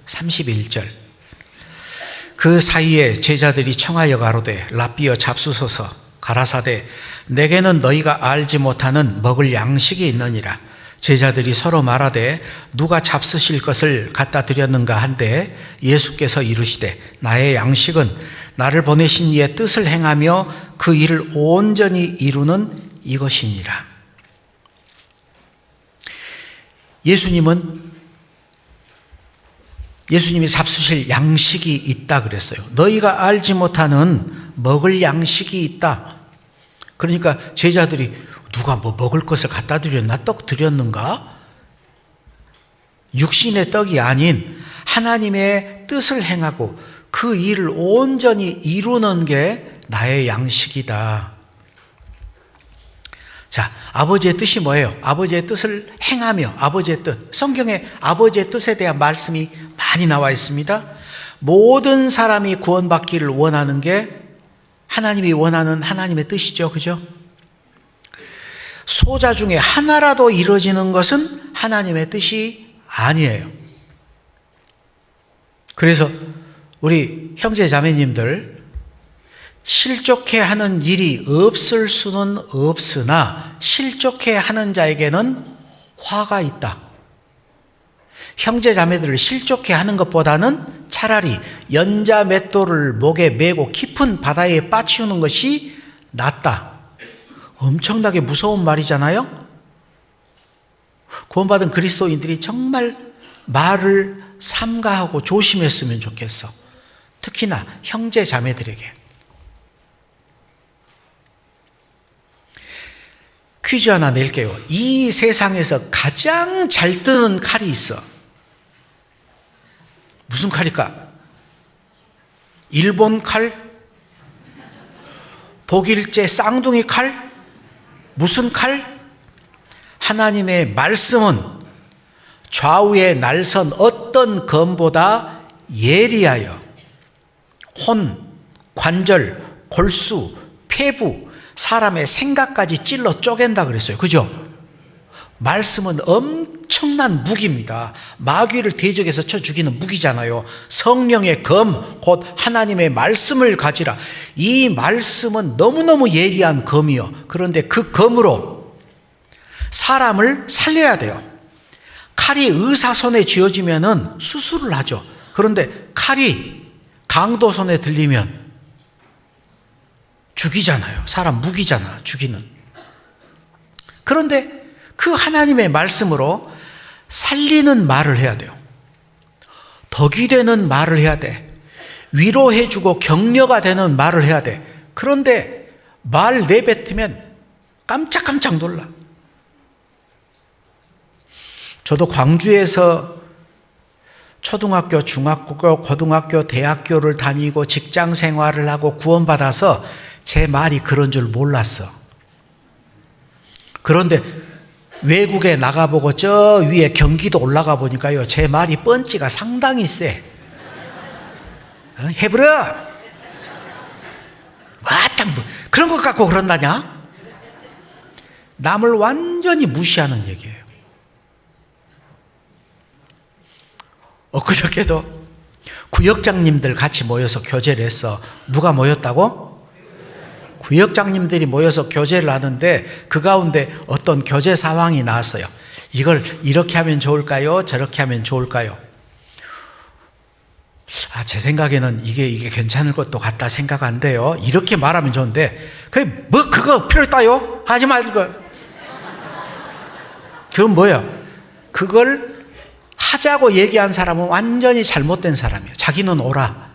31절. 그 사이에 제자들이 청하여 가로되 라삐어 잡수소서. 가라사대 내게는 너희가 알지 못하는 먹을 양식이 있느니라. 제자들이 서로 말하되 누가 잡수실 것을 갖다 드렸는가 한데 예수께서 이르시되 나의 양식은 나를 보내신 이의 뜻을 행하며 그 일을 온전히 이루는 이것이니라. 예수님이 잡수실 양식이 있다 그랬어요. 너희가 알지 못하는 먹을 양식이 있다. 그러니까 제자들이 누가 뭐 먹을 것을 갖다 드렸나? 떡 드렸는가? 육신의 떡이 아닌 하나님의 뜻을 행하고 그 일을 온전히 이루는 게 나의 양식이다. 자, 아버지의 뜻이 뭐예요? 아버지의 뜻을 행하며 아버지의 뜻. 성경에 아버지의 뜻에 대한 말씀이 많이 나와 있습니다. 모든 사람이 구원받기를 원하는 게 하나님이 원하는 하나님의 뜻이죠. 그죠? 소자 중에 하나라도 이루어지는 것은 하나님의 뜻이 아니에요. 그래서 우리 형제 자매님들, 실족해 하는 일이 없을 수는 없으나 실족해 하는 자에게는 화가 있다. 형제 자매들을 실족해 하는 것보다는 차라리 연자 맷돌을 목에 메고 깊은 바다에 빠치우는 것이 낫다. 엄청나게 무서운 말이잖아요. 구원받은 그리스도인들이 정말 말을 삼가하고 조심했으면 좋겠어. 특히나 형제 자매들에게. 퀴즈 하나 낼게요. 이 세상에서 가장 잘 뜨는 칼이 있어. 무슨 칼일까? 일본 칼? 독일제 쌍둥이 칼? 무슨 칼? 하나님의 말씀은 좌우에 날선 어떤 검보다 예리하여 혼, 관절, 골수, 폐부, 사람의 생각까지 찔러 쪼갠다 그랬어요. 그죠? 말씀은 엄청난 무기입니다. 마귀를 대적해서 쳐 죽이는 무기잖아요. 성령의 검, 곧 하나님의 말씀을 가지라. 이 말씀은 너무너무 예리한 검이요. 그런데 그 검으로 사람을 살려야 돼요. 칼이 의사 손에 쥐어지면은 수술을 하죠. 그런데 칼이 강도 손에 들리면 죽이잖아요. 사람 무기잖아, 죽이는. 그런데 그 하나님의 말씀으로 살리는 말을 해야 돼요. 덕이 되는 말을 해야 돼. 위로해주고 격려가 되는 말을 해야 돼. 그런데 말 내뱉으면 깜짝깜짝 놀라. 저도 광주에서 초등학교, 중학교, 고등학교, 대학교를 다니고 직장 생활을 하고 구원받아서 제 말이 그런 줄 몰랐어. 그런데 외국에 나가보고 저 위에 경기도 올라가 보니까요, 제 말이 펀치가 상당히 세. 해버려! 왔다, 그런 것 갖고 그런다냐? 남을 완전히 무시하는 얘기예요. 엊그저께도 구역장님들 같이 모여서 교제를 했어. 누가 모였다고? 구역장님들이 모여서 교제를 하는데 그 가운데 어떤 교제 상황이 나왔어요. 이걸 이렇게 하면 좋을까요? 저렇게 하면 좋을까요? 제 생각에는 이게 괜찮을 것도 같다 생각한데요. 이렇게 말하면 좋은데, 그거 필요 있다요? 하지 말고. 그건 뭐예요? 그걸 하자고 얘기한 사람은 완전히 잘못된 사람이에요. 자기는 옳아.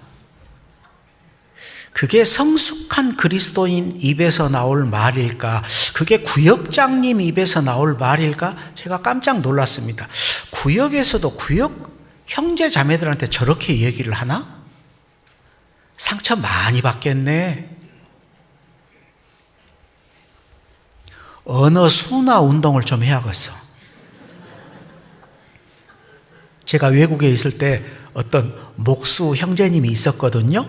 그게 성숙한 그리스도인 입에서 나올 말일까? 그게 구역장님 입에서 나올 말일까? 제가 깜짝 놀랐습니다. 구역에서도 구역 형제 자매들한테 저렇게 얘기를 하나? 상처 많이 받겠네. 언어 순화 운동을 좀 해야겠어. 제가 외국에 있을 때 어떤 목수 형제님이 있었거든요.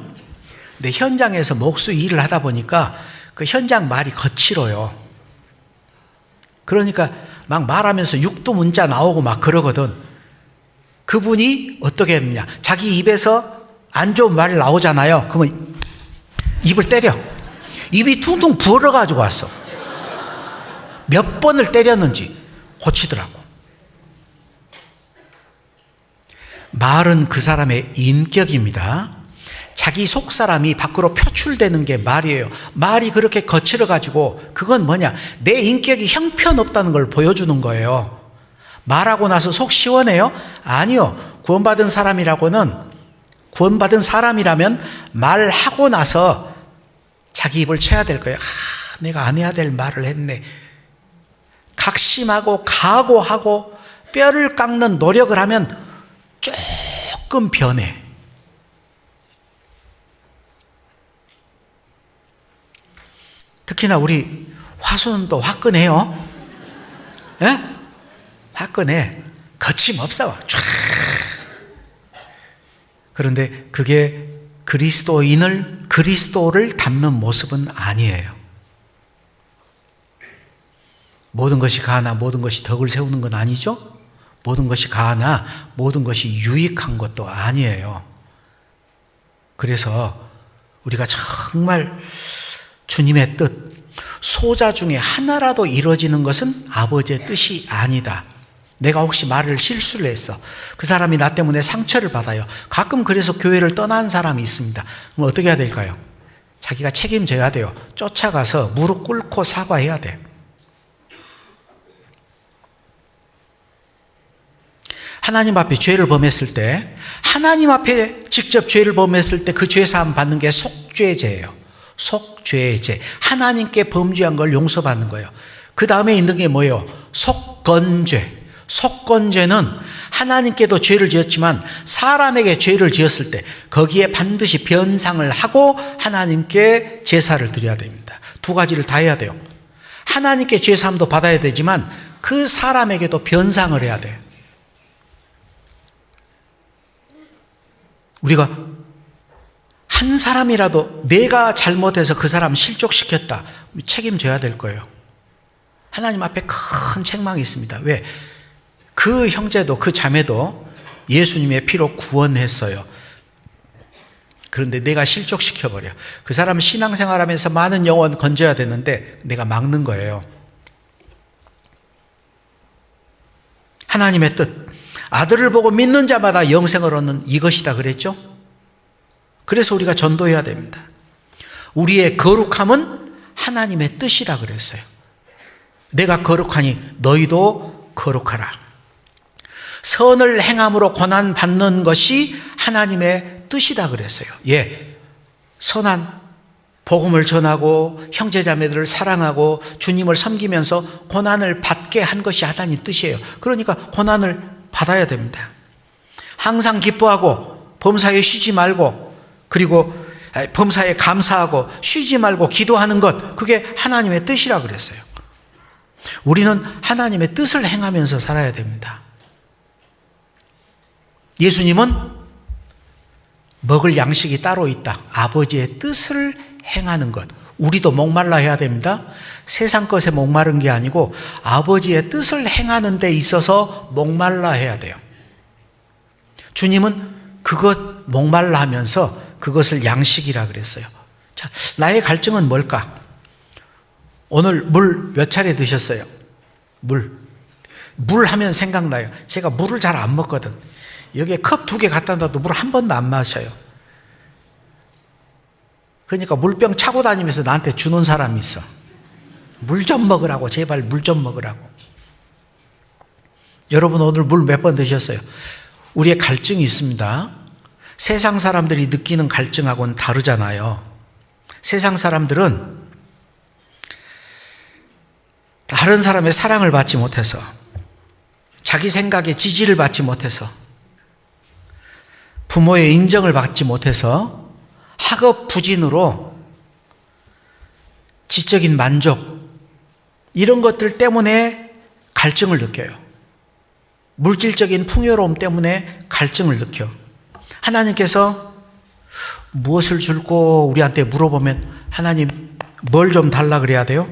근데 현장에서 목수 일을 하다 보니까 그 현장 말이 거칠어요. 그러니까 막 말하면서 육두 문자 나오고 막 그러거든. 그분이 어떻게 했느냐, 자기 입에서 안 좋은 말이 나오잖아요. 그러면 입을 때려. 입이 퉁퉁 부어가지고 왔어. 몇 번을 때렸는지 고치더라고. 말은 그 사람의 인격입니다. 자기 속 사람이 밖으로 표출되는 게 말이에요. 말이 그렇게 거칠어가지고 그건 뭐냐? 내 인격이 형편없다는 걸 보여주는 거예요. 말하고 나서 속 시원해요? 아니요. 구원받은 사람이라면 말하고 나서 자기 입을 쳐야 될 거예요. 내가 안 해야 될 말을 했네. 각심하고 각오하고 뼈를 깎는 노력을 하면 조금 변해. 특히나 우리 화순도 화끈해요. 예? 화끈해. 거침없어. 촤. 그런데 그게 그리스도를 닮는 모습은 아니에요. 모든 것이 가하나 모든 것이 덕을 세우는 건 아니죠? 모든 것이 가하나 모든 것이 유익한 것도 아니에요. 그래서 우리가 정말 주님의 뜻, 소자 중에 하나라도 이루어지는 것은 아버지의 뜻이 아니다. 내가 혹시 말을 실수를 했어. 그 사람이 나 때문에 상처를 받아요. 가끔 그래서 교회를 떠난 사람이 있습니다. 그럼 어떻게 해야 될까요? 자기가 책임져야 돼요. 쫓아가서 무릎 꿇고 사과해야 돼요. 하나님 앞에 죄를 범했을 때, 하나님 앞에 직접 죄를 범했을 때 그 죄사함 받는 게 속죄제예요. 속죄제. 하나님께 범죄한 걸 용서받는 거예요. 그 다음에 있는 게 뭐예요? 속건죄. 속건죄는 하나님께도 죄를 지었지만 사람에게 죄를 지었을 때 거기에 반드시 변상을 하고 하나님께 제사를 드려야 됩니다. 두 가지를 다 해야 돼요. 하나님께 죄사함도 받아야 되지만 그 사람에게도 변상을 해야 돼요. 우리가 한 사람이라도 내가 잘못해서 그 사람 실족시켰다, 책임져야 될 거예요. 하나님 앞에 큰 책망이 있습니다. 왜? 그 형제도 그 자매도 예수님의 피로 구원했어요. 그런데 내가 실족시켜버려. 그 사람 신앙생활하면서 많은 영혼 건져야 되는데 내가 막는 거예요. 하나님의 뜻, 아들을 보고 믿는 자마다 영생을 얻는 이것이다 그랬죠? 그래서 우리가 전도해야 됩니다. 우리의 거룩함은 하나님의 뜻이라 그랬어요. 내가 거룩하니 너희도 거룩하라. 선을 행함으로 고난받는 것이 하나님의 뜻이다 그랬어요. 예, 선한 복음을 전하고 형제자매들을 사랑하고 주님을 섬기면서 고난을 받게 한 것이 하나님 뜻이에요. 그러니까 고난을 받아야 됩니다. 항상 기뻐하고 범사에 쉬지 말고, 그리고 범사에 감사하고 쉬지 말고 기도하는 것, 그게 하나님의 뜻이라 그랬어요. 우리는 하나님의 뜻을 행하면서 살아야 됩니다. 예수님은 먹을 양식이 따로 있다. 아버지의 뜻을 행하는 것. 우리도 목말라 해야 됩니다. 세상 것에 목마른 게 아니고 아버지의 뜻을 행하는 데 있어서 목말라 해야 돼요. 주님은 그것 목말라 하면서 그것을 양식이라 그랬어요. 자, 나의 갈증은 뭘까? 오늘 물 몇 차례 드셨어요? 물 하면 생각나요. 제가 물을 잘 안 먹거든. 여기에 컵 2개 갖다 놔도 물 한 번도 안 마셔요. 그러니까 물병 차고 다니면서 나한테 주는 사람이 있어. 물 좀 먹으라고, 제발 물 좀 먹으라고. 여러분 오늘 물 몇 번 드셨어요? 우리의 갈증이 있습니다. 세상 사람들이 느끼는 갈증하고는 다르잖아요. 세상 사람들은 다른 사람의 사랑을 받지 못해서, 자기 생각에 지지를 받지 못해서, 부모의 인정을 받지 못해서 학업부진으로 지적인 만족, 이런 것들 때문에 갈증을 느껴요. 물질적인 풍요로움 때문에 갈증을 느껴. 하나님께서 무엇을 줄고 우리한테 물어보면 하나님 뭘 좀 달라 그래야 돼요?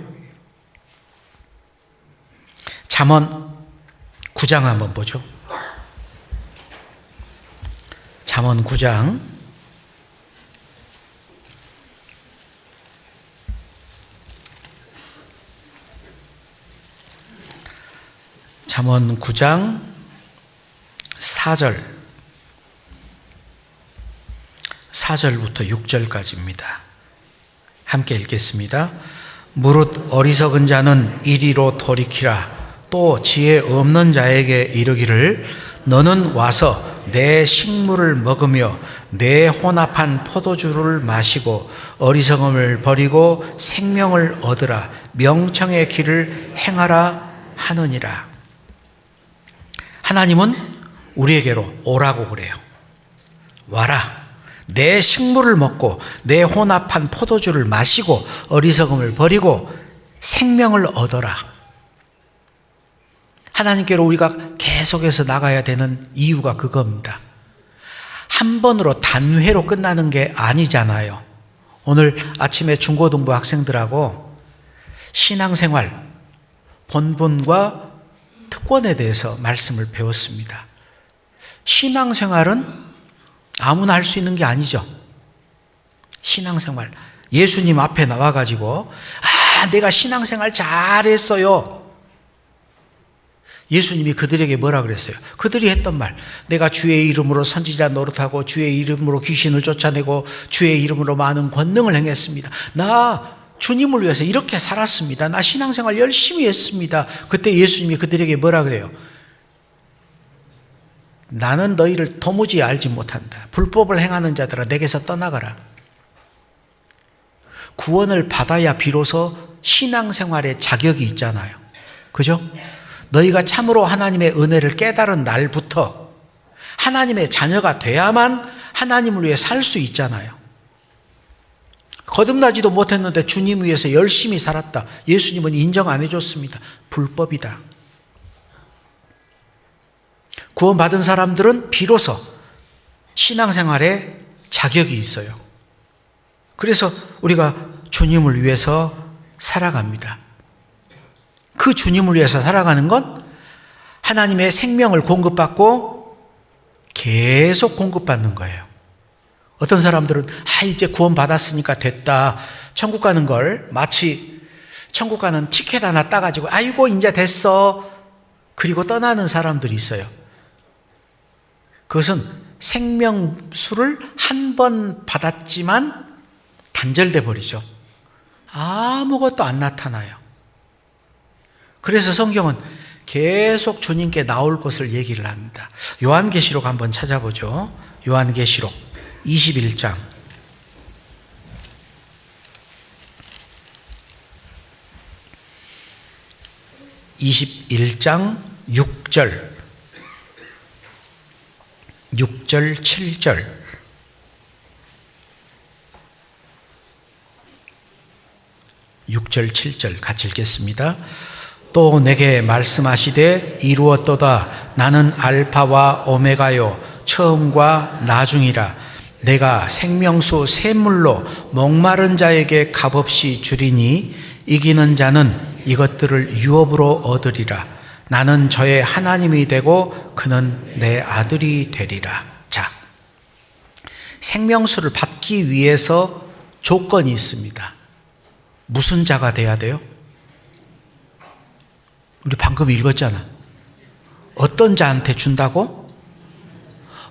잠언 9장 한번 보죠. 잠언 9장 잠언 9장 4절부터 6절까지입니다. 함께 읽겠습니다. 무릇 어리석은 자는 이리로 돌이키라. 또 지혜 없는 자에게 이르기를 너는 와서 내 식물을 먹으며 내 혼합한 포도주를 마시고 어리석음을 버리고 생명을 얻으라. 명청의 길을 행하라 하느니라. 하나님은 우리에게로 오라고 그래요. 와라. 내 식물을 먹고 내 혼합한 포도주를 마시고 어리석음을 버리고 생명을 얻어라. 하나님께로 우리가 계속해서 나가야 되는 이유가 그겁니다. 한 번으로 단회로 끝나는 게 아니잖아요. 오늘 아침에 중고등부 학생들하고 신앙생활 본분과 특권에 대해서 말씀을 배웠습니다. 신앙생활은 아무나 할 수 있는 게 아니죠. 신앙생활. 예수님 앞에 나와가지고 내가 신앙생활 잘했어요. 예수님이 그들에게 뭐라 그랬어요? 그들이 했던 말. 내가 주의 이름으로 선지자 노릇하고 주의 이름으로 귀신을 쫓아내고 주의 이름으로 많은 권능을 행했습니다. 나 주님을 위해서 이렇게 살았습니다. 나 신앙생활 열심히 했습니다. 그때 예수님이 그들에게 뭐라 그래요? 나는 너희를 도무지 알지 못한다. 불법을 행하는 자들아 내게서 떠나가라. 구원을 받아야 비로소 신앙생활의 자격이 있잖아요. 그죠? 너희가 참으로 하나님의 은혜를 깨달은 날부터 하나님의 자녀가 돼야만 하나님을 위해 살 수 있잖아요. 거듭나지도 못했는데 주님 위해서 열심히 살았다. 예수님은 인정 안 해줬습니다. 불법이다. 구원받은 사람들은 비로소 신앙생활에 자격이 있어요. 그래서 우리가 주님을 위해서 살아갑니다. 그 주님을 위해서 살아가는 건 하나님의 생명을 공급받고 계속 공급받는 거예요. 어떤 사람들은 이제 구원받았으니까 됐다. 천국 가는 걸 마치 천국 가는 티켓 하나 따가지고 아이고 이제 됐어. 그리고 떠나는 사람들이 있어요. 그것은 생명수를 한 번 받았지만 단절돼 버리죠. 아무것도 안 나타나요. 그래서 성경은 계속 주님께 나올 것을 얘기를 합니다. 요한계시록 한번 찾아보죠. 요한계시록 21장 21장 6절 7절 같이 읽겠습니다. 또 내게 말씀하시되 이루었도다. 나는 알파와 오메가요 처음과 나중이라. 내가 생명수 샘물로 목마른 자에게 값없이 주리니 이기는 자는 이것들을 유업으로 얻으리라. 나는 저의 하나님이 되고 그는 내 아들이 되리라. 자, 생명수를 받기 위해서 조건이 있습니다. 무슨 자가 돼야 돼요? 우리 방금 읽었잖아. 어떤 자한테 준다고?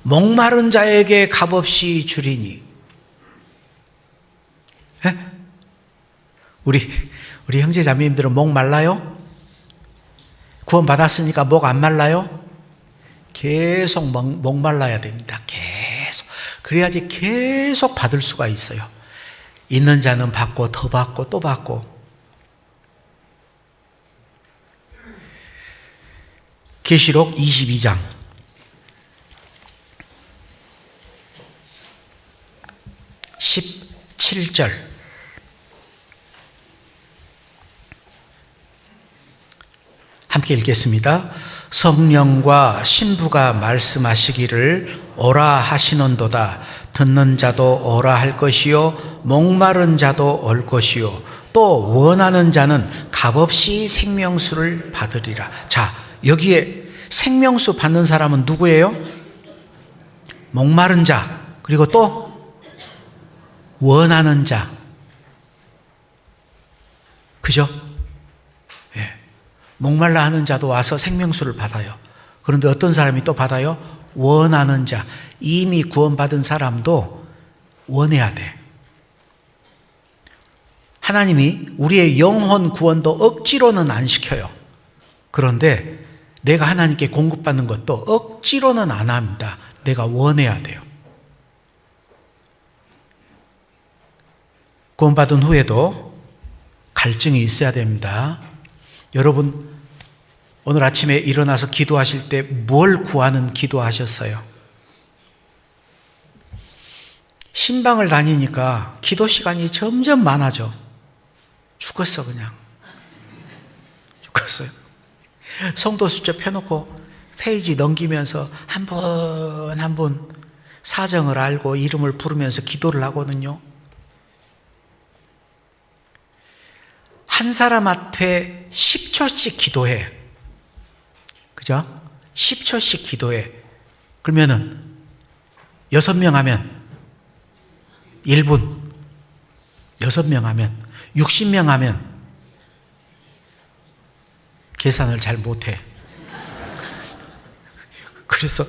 목마른 자에게 값없이 주리니. 에? 우리 형제 자매님들은 목 말라요? 구원 받았으니까 목 안 말라요? 계속 목 말라야 됩니다. 계속. 그래야지 계속 받을 수가 있어요. 있는 자는 받고 더 받고 또 받고. 계시록 22장 17절 함께 읽겠습니다. 성령과 신부가 말씀하시기를 오라 하시는도다. 듣는 자도 오라 할 것이요 목마른 자도 올 것이요 또 원하는 자는 값없이 생명수를 받으리라. 자, 여기에 생명수 받는 사람은 누구예요? 목마른 자, 그리고 또 원하는 자. 그죠? 예. 목말라 하는 자도 와서 생명수를 받아요. 그런데 어떤 사람이 또 받아요? 원하는 자. 이미 구원받은 사람도 원해야 돼. 하나님이 우리의 영혼 구원도 억지로는 안 시켜요. 그런데 내가 하나님께 공급받는 것도 억지로는 안 합니다. 내가 원해야 돼요. 구원받은 후에도 갈증이 있어야 됩니다. 여러분, 오늘 아침에 일어나서 기도하실 때 뭘 구하는 기도하셨어요? 신방을 다니니까 기도 시간이 점점 많아져. 죽었어, 그냥. 죽었어요. 성도 수첩 펴놓고 페이지 넘기면서 한 분 한 분 사정을 알고 이름을 부르면서 기도를 하거든요. 한 사람한테 10초씩 기도해. 그죠? 10초씩 기도해. 그러면은 6명 하면 1분, 6명 하면 60명 하면 계산을 잘 못해. 그래서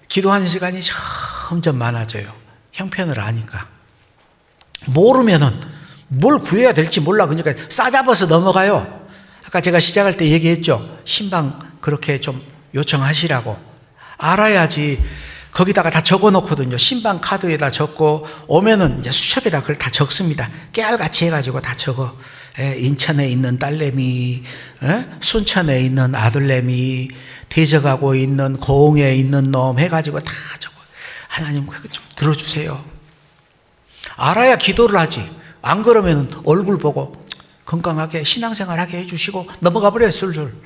기도하는 시간이 점점 많아져요. 형편을 아니까. 모르면은 뭘 구해야 될지 몰라. 그러니까 싸잡아서 넘어가요. 아까 제가 시작할 때 얘기했죠. 신방 그렇게 좀 요청하시라고. 알아야지. 거기다가 다 적어 놓거든요. 신방 카드에다 적고 오면은 이제 수첩에다 그걸 다 적습니다. 깨알같이 해가지고 다 적어. 인천에 있는 딸내미, 순천에 있는 아들내미, 대적하고 있는 고흥에 있는 놈 해가지고 다 적어. 하나님 그거 좀 들어주세요. 알아야 기도를 하지. 안 그러면 얼굴 보고 건강하게 신앙생활 하게 해주시고 넘어가 버려요. 술술.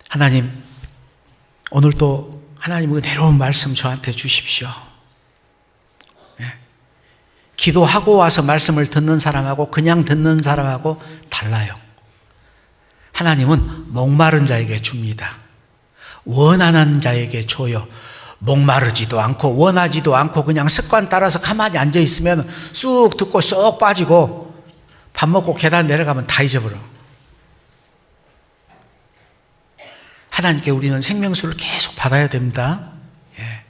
하나님, 오늘도 하나님 은혜로운 말씀 저한테 주십시오. 기도하고 와서 말씀을 듣는 사람하고 그냥 듣는 사람하고 달라요. 하나님은 목마른 자에게 줍니다. 원하는 자에게 줘요. 목마르지도 않고 원하지도 않고 그냥 습관 따라서 가만히 앉아 있으면 쑥 듣고 쏙 빠지고 밥 먹고 계단 내려가면 다 잊어버려. 하나님께 우리는 생명수를 계속 받아야 됩니다. 예.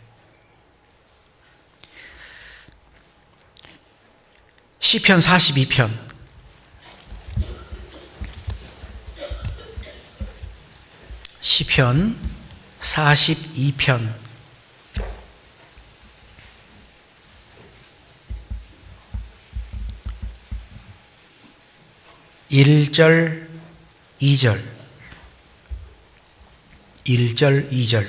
시편 42편. 시편 42편. 1절, 2절. 1절, 2절.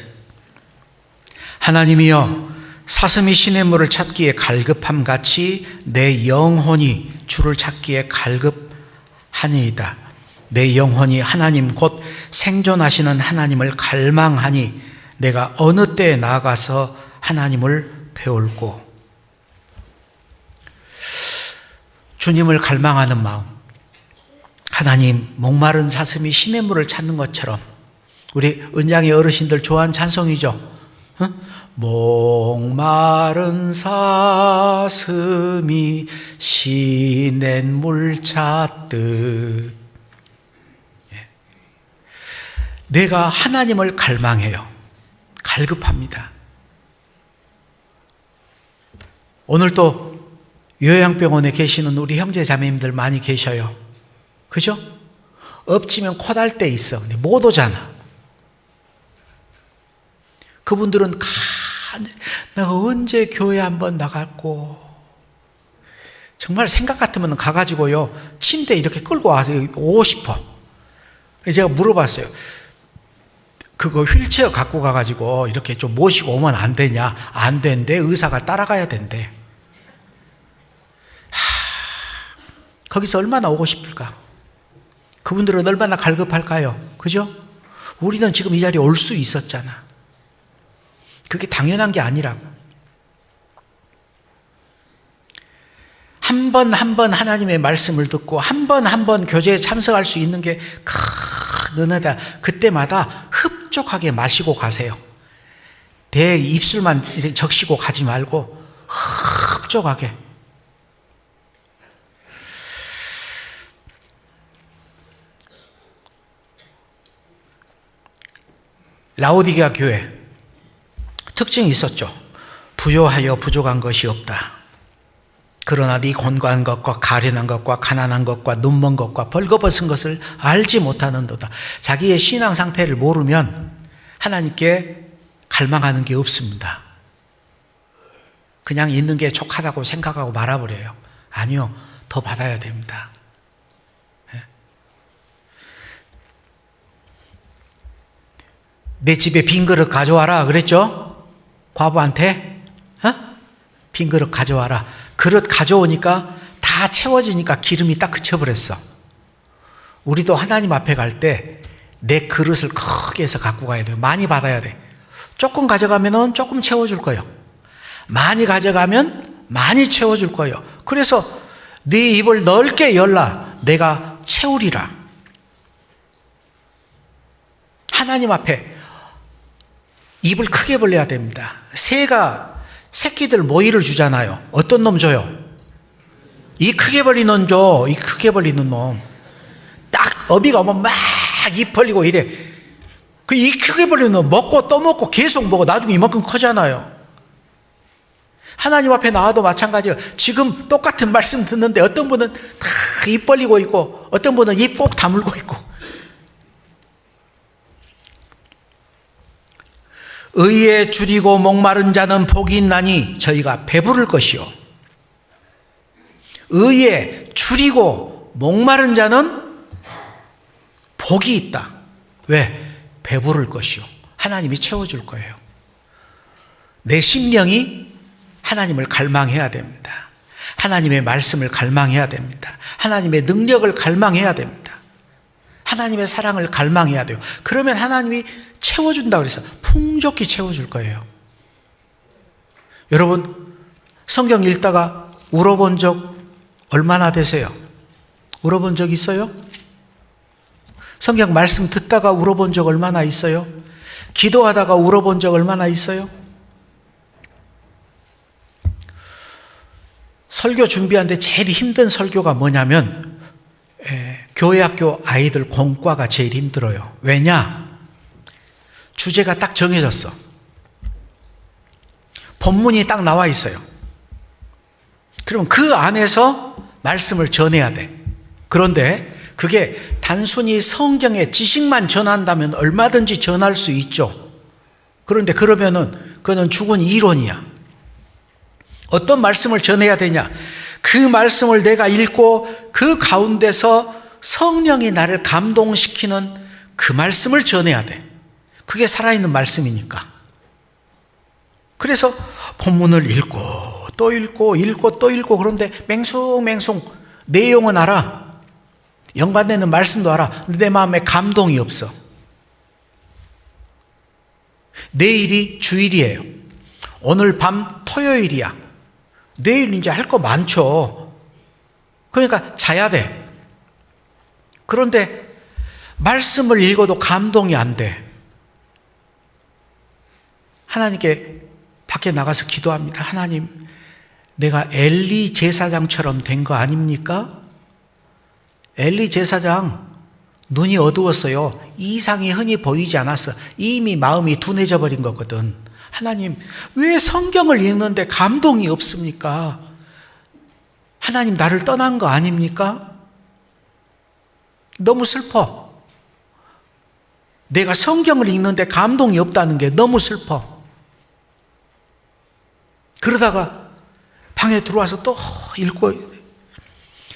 하나님이여, 사슴이 시냇물을 찾기에 갈급함 같이 내 영혼이 주를 찾기에 갈급하니이다. 내 영혼이 하나님 곧 생존하시는 하나님을 갈망하니 내가 어느 때에 나아가서 하나님을 배울고. 주님을 갈망하는 마음. 하나님, 목마른 사슴이 시냇물을 찾는 것처럼. 우리 은장의 어르신들 좋아하는 찬송이죠. 목마른 사슴이 시냇물 찾듯. 내가 하나님을 갈망해요. 갈급합니다. 오늘 또 요양병원에 계시는 우리 형제 자매님들 많이 계셔요. 그죠? 엎치면 코 달 때 있어. 근데 못 오잖아. 그분들은 내가 언제 교회 한번 나갔고, 정말 생각 같으면 가가지고요, 침대 이렇게 끌고 와서 오고 싶어. 제가 물어봤어요. 그거 휠체어 갖고 가가지고 이렇게 좀 모시고 오면 안 되냐? 안 된대. 의사가 따라가야 된대. 거기서 얼마나 오고 싶을까? 그분들은 얼마나 갈급할까요? 그죠? 우리는 지금 이 자리에 올 수 있었잖아. 그게 당연한 게 아니라고. 한 번 한 번 하나님의 말씀을 듣고 한 번 한 번 교제에 참석할 수 있는 게 큰 은혜다. 그때마다 흡족하게 마시고 가세요. 대 입술만 적시고 가지 말고 흡족하게. 라오디게아 교회 특징이 있었죠. 부요하여 부족한 것이 없다. 그러나 네 곤고한 것과 가련한 것과 가난한 것과 눈먼 것과 벌거벗은 것을 알지 못하는도다. 자기의 신앙 상태를 모르면 하나님께 갈망하는 게 없습니다. 그냥 있는 게 족하다고 생각하고 말아버려요. 아니요, 더 받아야 됩니다. 내 집에 빈 그릇 가져와라 그랬죠? 과부한테 빈 그릇 가져와라. 그릇 가져오니까 다 채워지니까 기름이 딱 그쳐버렸어. 우리도 하나님 앞에 갈 때 내 그릇을 크게 해서 갖고 가야 돼요. 많이 받아야 돼. 조금 가져가면 조금 채워줄 거예요. 많이 가져가면 많이 채워줄 거예요. 그래서 네 입을 넓게 열라. 내가 채우리라. 하나님 앞에 입을 크게 벌려야 됩니다. 새가 새끼들 모이를 주잖아요. 어떤 놈 줘요? 이 크게 벌리는 놈 줘. 이 크게 벌리는 놈. 딱 어미가 오면 막 입 벌리고 이래. 그 이 크게 벌리는 놈 먹고 또 먹고 계속 먹어. 나중에 이만큼 커잖아요. 하나님 앞에 나와도 마찬가지예요. 지금 똑같은 말씀 듣는데 어떤 분은 다 입 벌리고 있고 어떤 분은 입 꼭 다물고 있고. 의에 줄이고 목마른 자는 복이 있나니 저희가 배부를 것이요. 의에 줄이고 목마른 자는 복이 있다. 왜? 배부를 것이요. 하나님이 채워줄 거예요. 내 심령이 하나님을 갈망해야 됩니다. 하나님의 말씀을 갈망해야 됩니다. 하나님의 능력을 갈망해야 됩니다. 하나님의 사랑을 갈망해야 돼요. 그러면 하나님이 채워준다고 그래서 풍족히 채워줄 거예요. 여러분, 성경 읽다가 울어본 적 얼마나 되세요? 울어본 적 있어요? 성경 말씀 듣다가 울어본 적 얼마나 있어요? 기도하다가 울어본 적 얼마나 있어요? 설교 준비하는데 제일 힘든 설교가 뭐냐면 교회학교 아이들 공과가 제일 힘들어요. 왜냐? 주제가 딱 정해졌어. 본문이 딱 나와 있어요. 그러면 그 안에서 말씀을 전해야 돼. 그런데 그게 단순히 성경의 지식만 전한다면 얼마든지 전할 수 있죠. 그런데 그러면은 그거는 죽은 이론이야. 어떤 말씀을 전해야 되냐? 그 말씀을 내가 읽고 그 가운데서 성령이 나를 감동시키는 그 말씀을 전해야 돼. 그게 살아있는 말씀이니까. 그래서 본문을 읽고 또 읽고 읽고 또 읽고 그런데 맹숭맹숭 내용은 알아. 연관되는 말씀도 알아. 근데 내 마음에 감동이 없어. 내일이 주일이에요. 오늘 밤 토요일이야. 내일 이제 할 거 많죠. 그러니까 자야 돼. 그런데 말씀을 읽어도 감동이 안 돼. 하나님께 밖에 나가서 기도합니다. 하나님, 내가 엘리 제사장처럼 된 거 아닙니까? 엘리 제사장 눈이 어두웠어요. 이상이 흔히 보이지 않았어. 이미 마음이 둔해져 버린 거거든. 하나님, 왜 성경을 읽는데 감동이 없습니까? 하나님, 나를 떠난 거 아닙니까? 너무 슬퍼. 내가 성경을 읽는데 감동이 없다는 게 너무 슬퍼. 그러다가 방에 들어와서 또 읽고,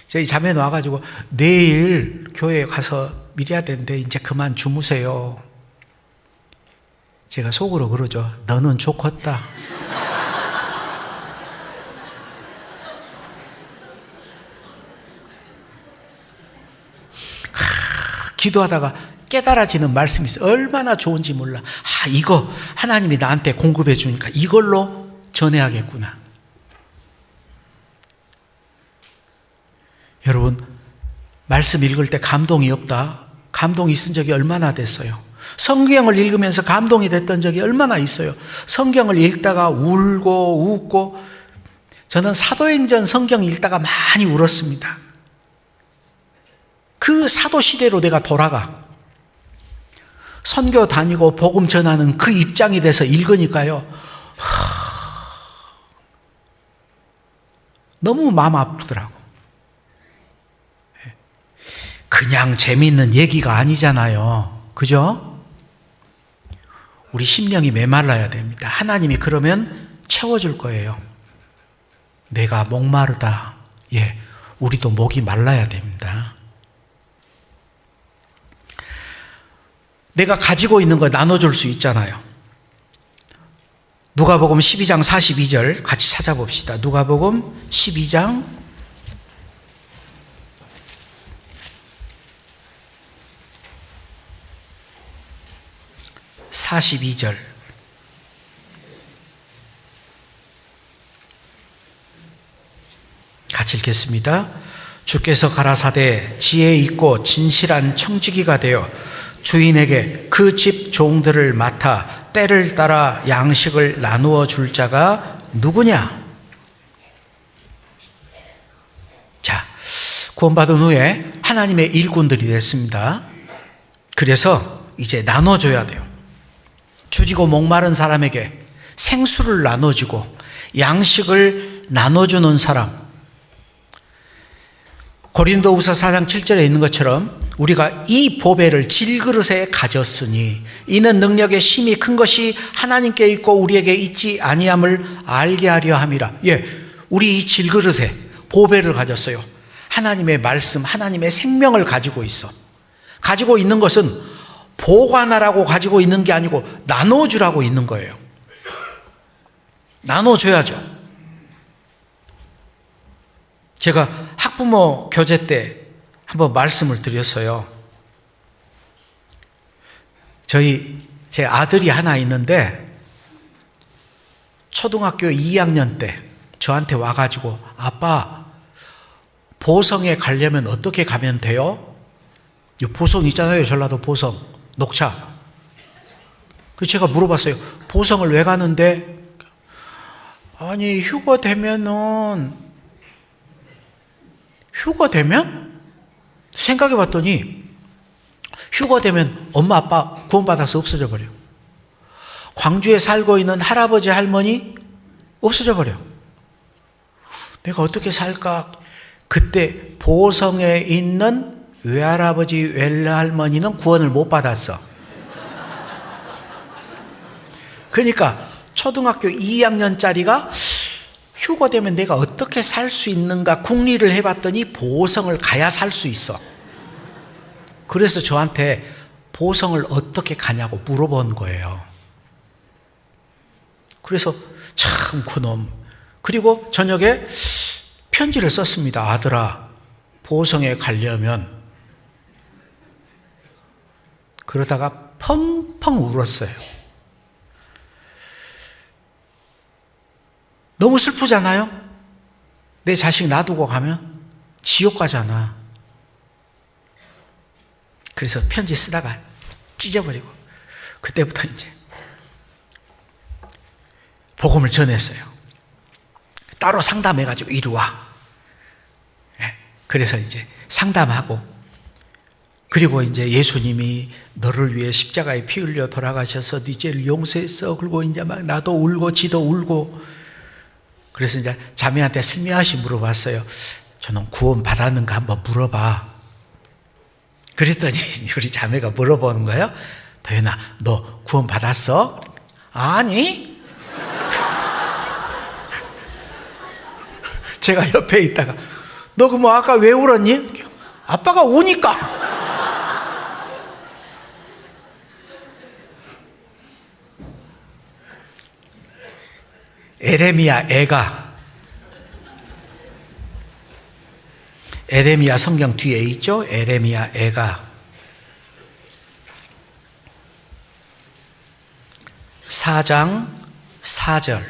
저희 자매 나와가지고 내일 교회에 가서 미래야 되는데 이제 그만 주무세요. 제가 속으로 그러죠. 너는 좋겠다. 기도하다가 깨달아지는 말씀이 있어요. 얼마나 좋은지 몰라. 이거 하나님이 나한테 공급해 주니까 이걸로 전해야겠구나. 여러분, 말씀 읽을 때 감동이 없다. 감동이 있은 적이 얼마나 됐어요? 성경을 읽으면서 감동이 됐던 적이 얼마나 있어요? 성경을 읽다가 울고 웃고, 저는 사도행전 성경 읽다가 많이 울었습니다. 그 사도시대로 내가 돌아가. 선교 다니고 복음 전하는 그 입장이 돼서 읽으니까요, 너무 마음 아프더라고. 그냥 재미있는 얘기가 아니잖아요. 그죠? 우리 심령이 메말라야 됩니다. 하나님이 그러면 채워줄 거예요. 내가 목마르다. 예, 우리도 목이 말라야 됩니다. 내가 가지고 있는 거 나눠줄 수 있잖아요. 누가복음 12장 42절 같이 찾아봅시다. 누가복음 12장 42절. 같이 읽겠습니다. 주께서 가라사대 지혜 있고 진실한 청지기가 되어 주인에게 그 집 종들을 맡아 때를 따라 양식을 나누어 줄 자가 누구냐? 자, 구원받은 후에 하나님의 일꾼들이 됐습니다. 그래서 이제 나눠줘야 돼요. 줄이고 목마른 사람에게 생수를 나눠주고 양식을 나눠주는 사람. 고린도후서 4장 7절에 있는 것처럼 우리가 이 보배를 질그릇에 가졌으니 이는 능력의 힘이 큰 것이 하나님께 있고 우리에게 있지 아니함을 알게 하려 함이라. 예, 우리 이 질그릇에 보배를 가졌어요. 하나님의 말씀, 하나님의 생명을 가지고 있어. 가지고 있는 것은 보관하라고 가지고 있는 게 아니고 나눠주라고 있는 거예요. 나눠줘야죠. 제가 학부모 교제 때 한번 말씀을 드렸어요. 제 아들이 하나 있는데 초등학교 2학년 때 저한테 와가지고 아빠, 보성에 가려면 어떻게 가면 돼요? 보성 있잖아요. 전라도 보성, 녹차. 그래서 제가 물어봤어요. 보성을 왜 가는데? 아니, 휴거 되면? 생각해 봤더니 휴거 되면 엄마 아빠 구원받아서 없어져 버려. 광주에 살고 있는 할아버지 할머니 없어져 버려. 내가 어떻게 살까? 그때 보성에 있는 외할아버지 외할머니는 구원을 못 받았어. 그러니까 초등학교 2학년짜리가 휴거되면 내가 어떻게 살 수 있는가 궁리를 해봤더니 보성을 가야 살 수 있어. 그래서 저한테 보성을 어떻게 가냐고 물어본 거예요. 그래서 참 그놈. 그리고 저녁에 편지를 썼습니다. 아들아, 보성에 가려면. 그러다가 펑펑 울었어요. 너무 슬프잖아요? 내 자식 놔두고 가면 지옥 가잖아. 그래서 편지 쓰다가 찢어버리고 그때부터 이제 복음을 전했어요. 따로 상담해가지고 이리 와. 그래서 이제 상담하고, 그리고 이제 예수님이 너를 위해 십자가에 피 흘려 돌아가셔서 네 죄를 용서했어. 그리고 이제 막 나도 울고 지도 울고. 그래서 이제 자매한테 슬며시 물어봤어요. 저는 구원 받았는가 한번 물어봐. 그랬더니 우리 자매가 물어보는 거예요. 도연아, 너 구원 받았어? 아니. 제가 옆에 있다가 너 그 뭐 아까 왜 울었니? 아빠가 우니까. 에레미야 성경 뒤에 있죠? 에레미야 애가 4장 4절.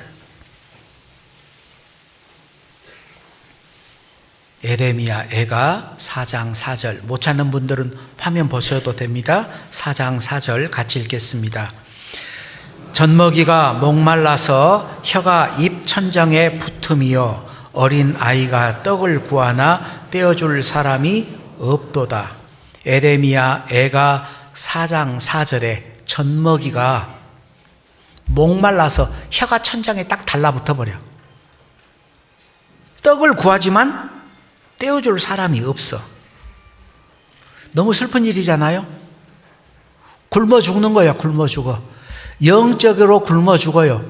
에레미야 애가 4장 4절. 못 찾는 분들은 화면 보셔도 됩니다. 4장 4절 같이 읽겠습니다. 젖먹이가 목말라서 혀가 입 천장에 붙음이요 어린 아이가 떡을 구하나 떼어줄 사람이 없도다. 에레미야 애가 4장 4절에 젖먹이가 목말라서 혀가 천장에 딱 달라붙어 버려. 떡을 구하지만 떼어줄 사람이 없어. 너무 슬픈 일이잖아요. 굶어 죽는 거야. 굶어 죽어. 영적으로 굶어 죽어요.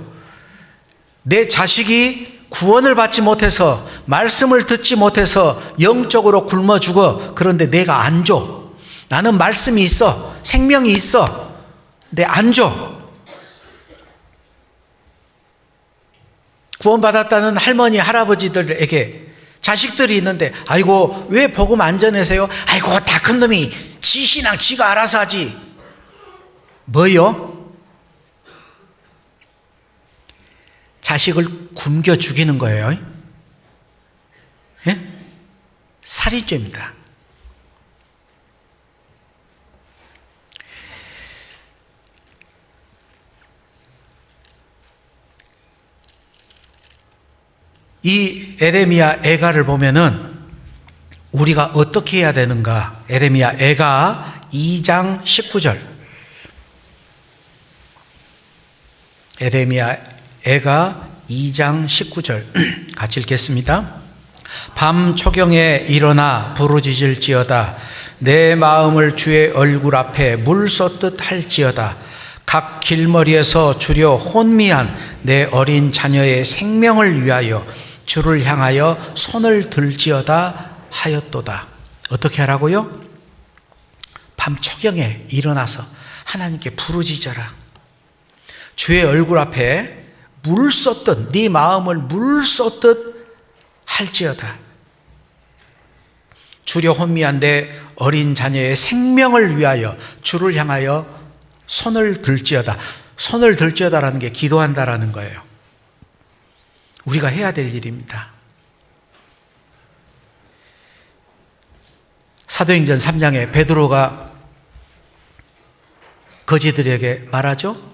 내 자식이 구원을 받지 못해서, 말씀을 듣지 못해서 영적으로 굶어 죽어. 그런데 내가 안 줘. 나는 말씀이 있어, 생명이 있어, 근데 안 줘. 구원받았다는 할머니, 할아버지들에게 자식들이 있는데, 아이고 왜 복음 안 전해세요? 아이고 다 큰 놈이 지 신앙 지가 알아서 하지. 뭐요? 자식을 굶겨 죽이는 거예요. 예? 살인죄입니다. 이 에레미야 애가를 보면은 우리가 어떻게 해야 되는가? 에레미야 애가 2장 19절. 에레미야 애가 2장 19절 같이 읽겠습니다. 밤 초경에 일어나 부르짖을지어다. 내 마음을 주의 얼굴 앞에 물 쏟듯 할지어다. 각 길머리에서 주려 혼미한 내 어린 자녀의 생명을 위하여 주를 향하여 손을 들지어다 하였도다. 어떻게 하라고요? 밤 초경에 일어나서 하나님께 부르짖어라. 주의 얼굴 앞에 물 쏟듯, 네 마음을 물 쏟듯 할지어다. 주려 혼미한 내 어린 자녀의 생명을 위하여 주를 향하여 손을 들지어다. 손을 들지어다라는 게 기도한다라는 거예요. 우리가 해야 될 일입니다. 사도행전 3장에 베드로가 거지들에게 말하죠.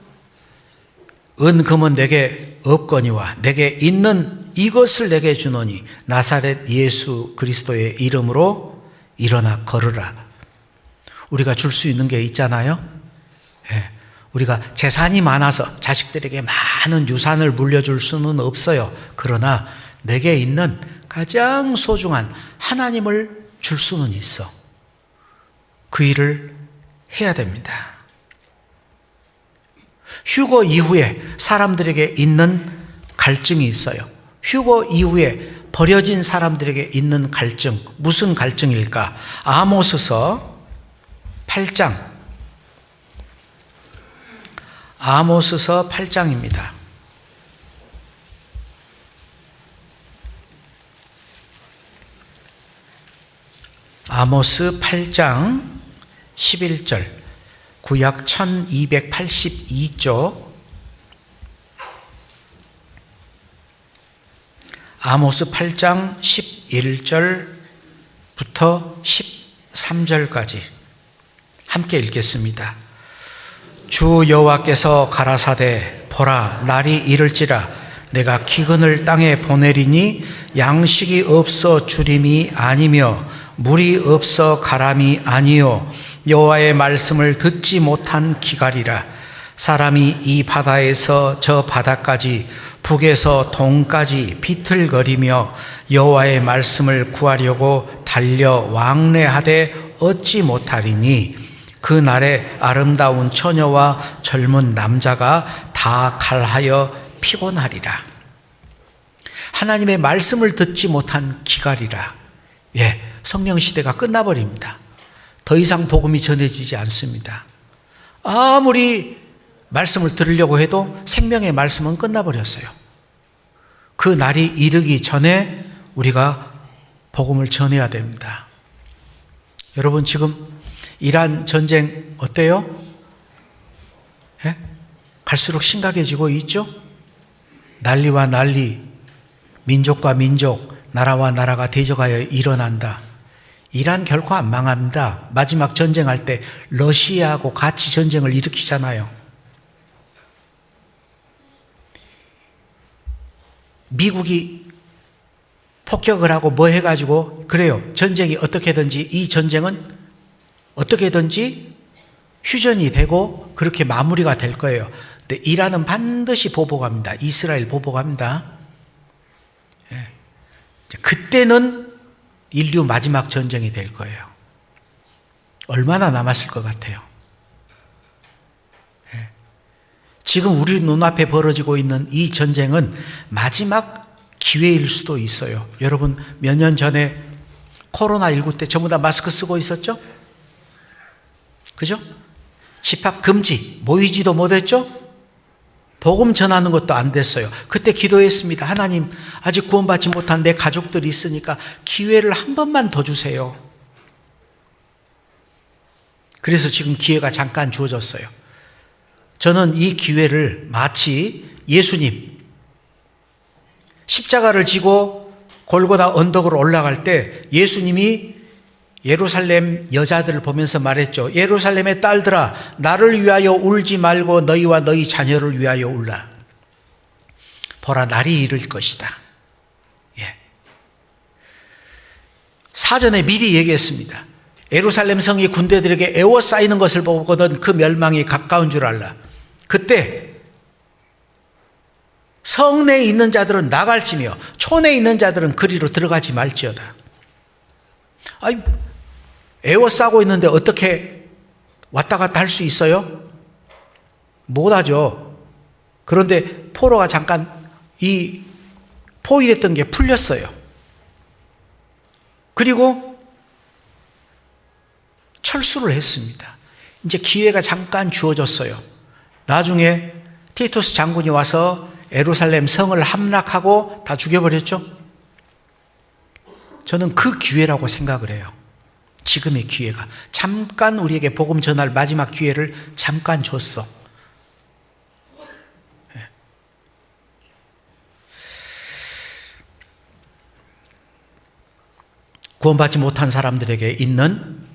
은금은 내게 없거니와 내게 있는 이것을 내게 주노니 나사렛 예수 그리스도의 이름으로 일어나 걸으라. 우리가 줄 수 있는 게 있잖아요. 예. 우리가 재산이 많아서 자식들에게 많은 유산을 물려줄 수는 없어요. 그러나 내게 있는 가장 소중한 하나님을 줄 수는 있어. 그 일을 해야 됩니다. 휴거 이후에 사람들에게 있는 갈증이 있어요. 휴거 이후에 버려진 사람들에게 있는 갈증, 무슨 갈증일까? 아모스서 8장, 아모스서 8장입니다. 아모스 8장 11절, 구약 1282쪽, 아모스 8장 11절부터 13절까지 함께 읽겠습니다. 주 여호와께서 가라사대 보라 날이 이를지라 내가 기근을 땅에 보내리니 양식이 없어 주림이 아니며 물이 없어 가람이 아니요 여호와의 말씀을 듣지 못한 기갈이라. 사람이 이 바다에서 저 바다까지 북에서 동까지 비틀거리며 여호와의 말씀을 구하려고 달려 왕래하되 얻지 못하리니 그 날에 아름다운 처녀와 젊은 남자가 다 갈하여 피곤하리라. 하나님의 말씀을 듣지 못한 기갈이라. 예, 성령 시대가 끝나버립니다. 더 이상 복음이 전해지지 않습니다. 아무리 말씀을 들으려고 해도 생명의 말씀은 끝나버렸어요. 그 날이 이르기 전에 우리가 복음을 전해야 됩니다. 여러분 지금 이란 전쟁 어때요? 예? 갈수록 심각해지고 있죠? 난리와 난리, 민족과 민족, 나라와 나라가 대적하여 일어난다. 이란 결코 안 망합니다. 마지막 전쟁할 때 러시아하고 같이 전쟁을 일으키잖아요. 미국이 폭격을 하고 뭐 해가지고 그래요. 전쟁이 어떻게든지 이 전쟁은 어떻게든지 휴전이 되고 그렇게 마무리가 될 거예요. 근데 이란은 반드시 보복합니다. 이스라엘 보복합니다. 예. 그때는 인류 마지막 전쟁이 될 거예요. 얼마나 남았을 것 같아요? 예. 지금 우리 눈앞에 벌어지고 있는 이 전쟁은 마지막 기회일 수도 있어요. 여러분, 몇 년 전에 코로나19 때 전부 다 마스크 쓰고 있었죠? 그죠? 집합 금지, 모이지도 못했죠? 복음 전하는 것도 안 됐어요. 그때 기도했습니다. 하나님, 아직 구원받지 못한 내 가족들이 있으니까 기회를 한 번만 더 주세요. 그래서 지금 기회가 잠깐 주어졌어요. 저는 이 기회를 마치 예수님 십자가를 지고 골고다 언덕으로 올라갈 때 예수님이 예루살렘 여자들을 보면서 말했죠. 예루살렘의 딸들아, 나를 위하여 울지 말고 너희와 너희 자녀를 위하여 울라. 보라, 날이 이를 것이다. 예. 사전에 미리 얘기했습니다. 예루살렘 성이 군대들에게 에워싸이는 것을 보거든 그 멸망이 가까운 줄 알라. 그때 성내에 있는 자들은 나갈지며 촌에 있는 자들은 그리로 들어가지 말지어다. 아이, 에워싸고 있는데 어떻게 왔다 갔다 할 수 있어요? 못하죠. 그런데 포로가 잠깐 이 포위됐던 게 풀렸어요. 그리고 철수를 했습니다. 이제 기회가 잠깐 주어졌어요. 나중에 티투스 장군이 와서 예루살렘 성을 함락하고 다 죽여버렸죠. 저는 그 기회라고 생각을 해요. 지금의 기회가 잠깐 우리에게 복음 전할 마지막 기회를 잠깐 줬어. 구원받지 못한 사람들에게 있는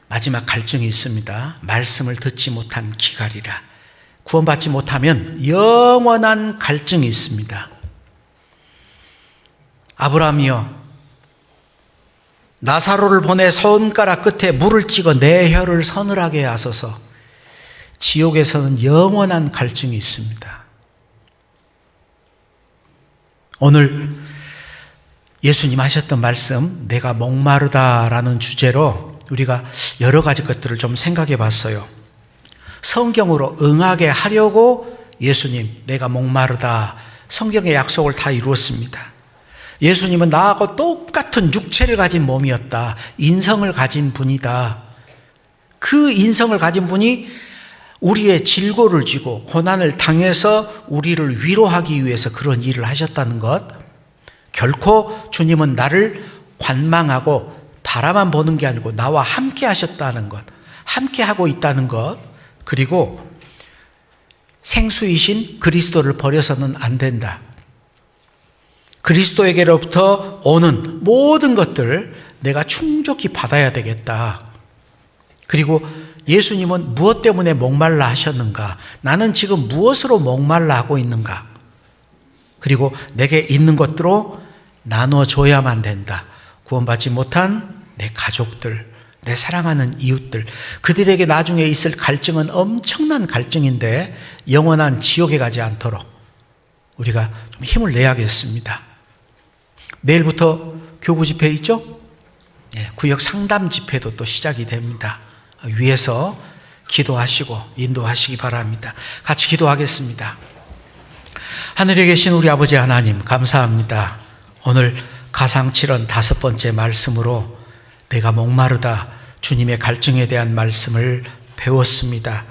마지막 갈증이 있습니다. 말씀을 듣지 못한 기갈이라. 구원받지 못하면 영원한 갈증이 있습니다. 아브라함이여, 나사로를 보내 손가락 끝에 물을 찍어 내 혀를 서늘하게 하소서. 지옥에서는 영원한 갈증이 있습니다. 오늘 예수님 하셨던 말씀, 내가 목마르다라는 주제로 우리가 여러 가지 것들을 좀 생각해 봤어요. 성경으로 응하게 하려고 예수님, 내가 목마르다, 성경의 약속을 다 이루었습니다. 예수님은 나하고 똑같은 육체를 가진 몸이었다. 인성을 가진 분이다. 그 인성을 가진 분이 우리의 질고를 지고 고난을 당해서 우리를 위로하기 위해서 그런 일을 하셨다는 것. 결코 주님은 나를 관망하고 바라만 보는 게 아니고 나와 함께 하셨다는 것, 함께 하고 있다는 것, 그리고 생수이신 그리스도를 버려서는 안 된다. 그리스도에게로부터 오는 모든 것들을 내가 충족히 받아야 되겠다. 그리고 예수님은 무엇 때문에 목말라 하셨는가? 나는 지금 무엇으로 목말라 하고 있는가? 그리고 내게 있는 것들로 나눠줘야만 된다. 구원받지 못한 내 가족들, 내 사랑하는 이웃들, 그들에게 나중에 있을 갈증은 엄청난 갈증인데 영원한 지옥에 가지 않도록 우리가 좀 힘을 내야겠습니다. 내일부터 교구 집회 있죠? 네, 구역 상담 집회도 또 시작이 됩니다. 위에서 기도하시고 인도하시기 바랍니다. 같이 기도하겠습니다. 하늘에 계신 우리 아버지 하나님, 감사합니다. 오늘 가상칠언 5번째 말씀으로 내가 목마르다, 주님의 갈증에 대한 말씀을 배웠습니다.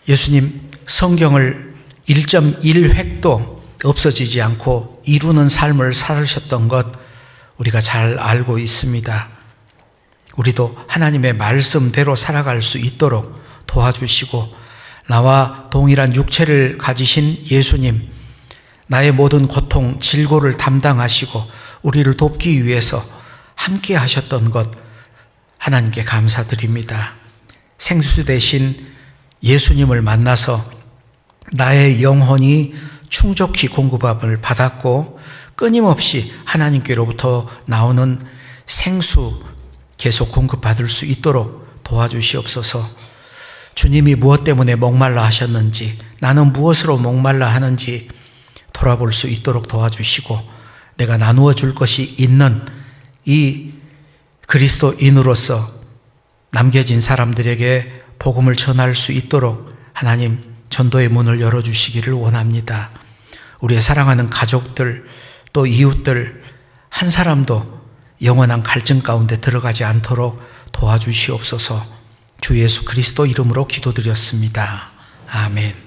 예수님, 성경을 1.1획도 없어지지 않고 이루는 삶을 살으셨던 것 우리가 잘 알고 있습니다. 우리도 하나님의 말씀대로 살아갈 수 있도록 도와주시고, 나와 동일한 육체를 가지신 예수님, 나의 모든 고통, 질고를 담당하시고 우리를 돕기 위해서 함께 하셨던 것 하나님께 감사드립니다. 생수 대신 예수님을 만나서 나의 영혼이 충족히 공급함을 받았고 끊임없이 하나님께로부터 나오는 생수 계속 공급받을 수 있도록 도와주시옵소서. 주님이 무엇 때문에 목말라 하셨는지, 나는 무엇으로 목말라 하는지 돌아볼 수 있도록 도와주시고, 내가 나누어 줄 것이 있는 이 그리스도인으로서 남겨진 사람들에게 복음을 전할 수 있도록 하나님 전도의 문을 열어주시기를 원합니다. 우리의 사랑하는 가족들, 또 이웃들 한 사람도 영원한 갈증 가운데 들어가지 않도록 도와주시옵소서. 주 예수 그리스도 이름으로 기도드렸습니다. 아멘.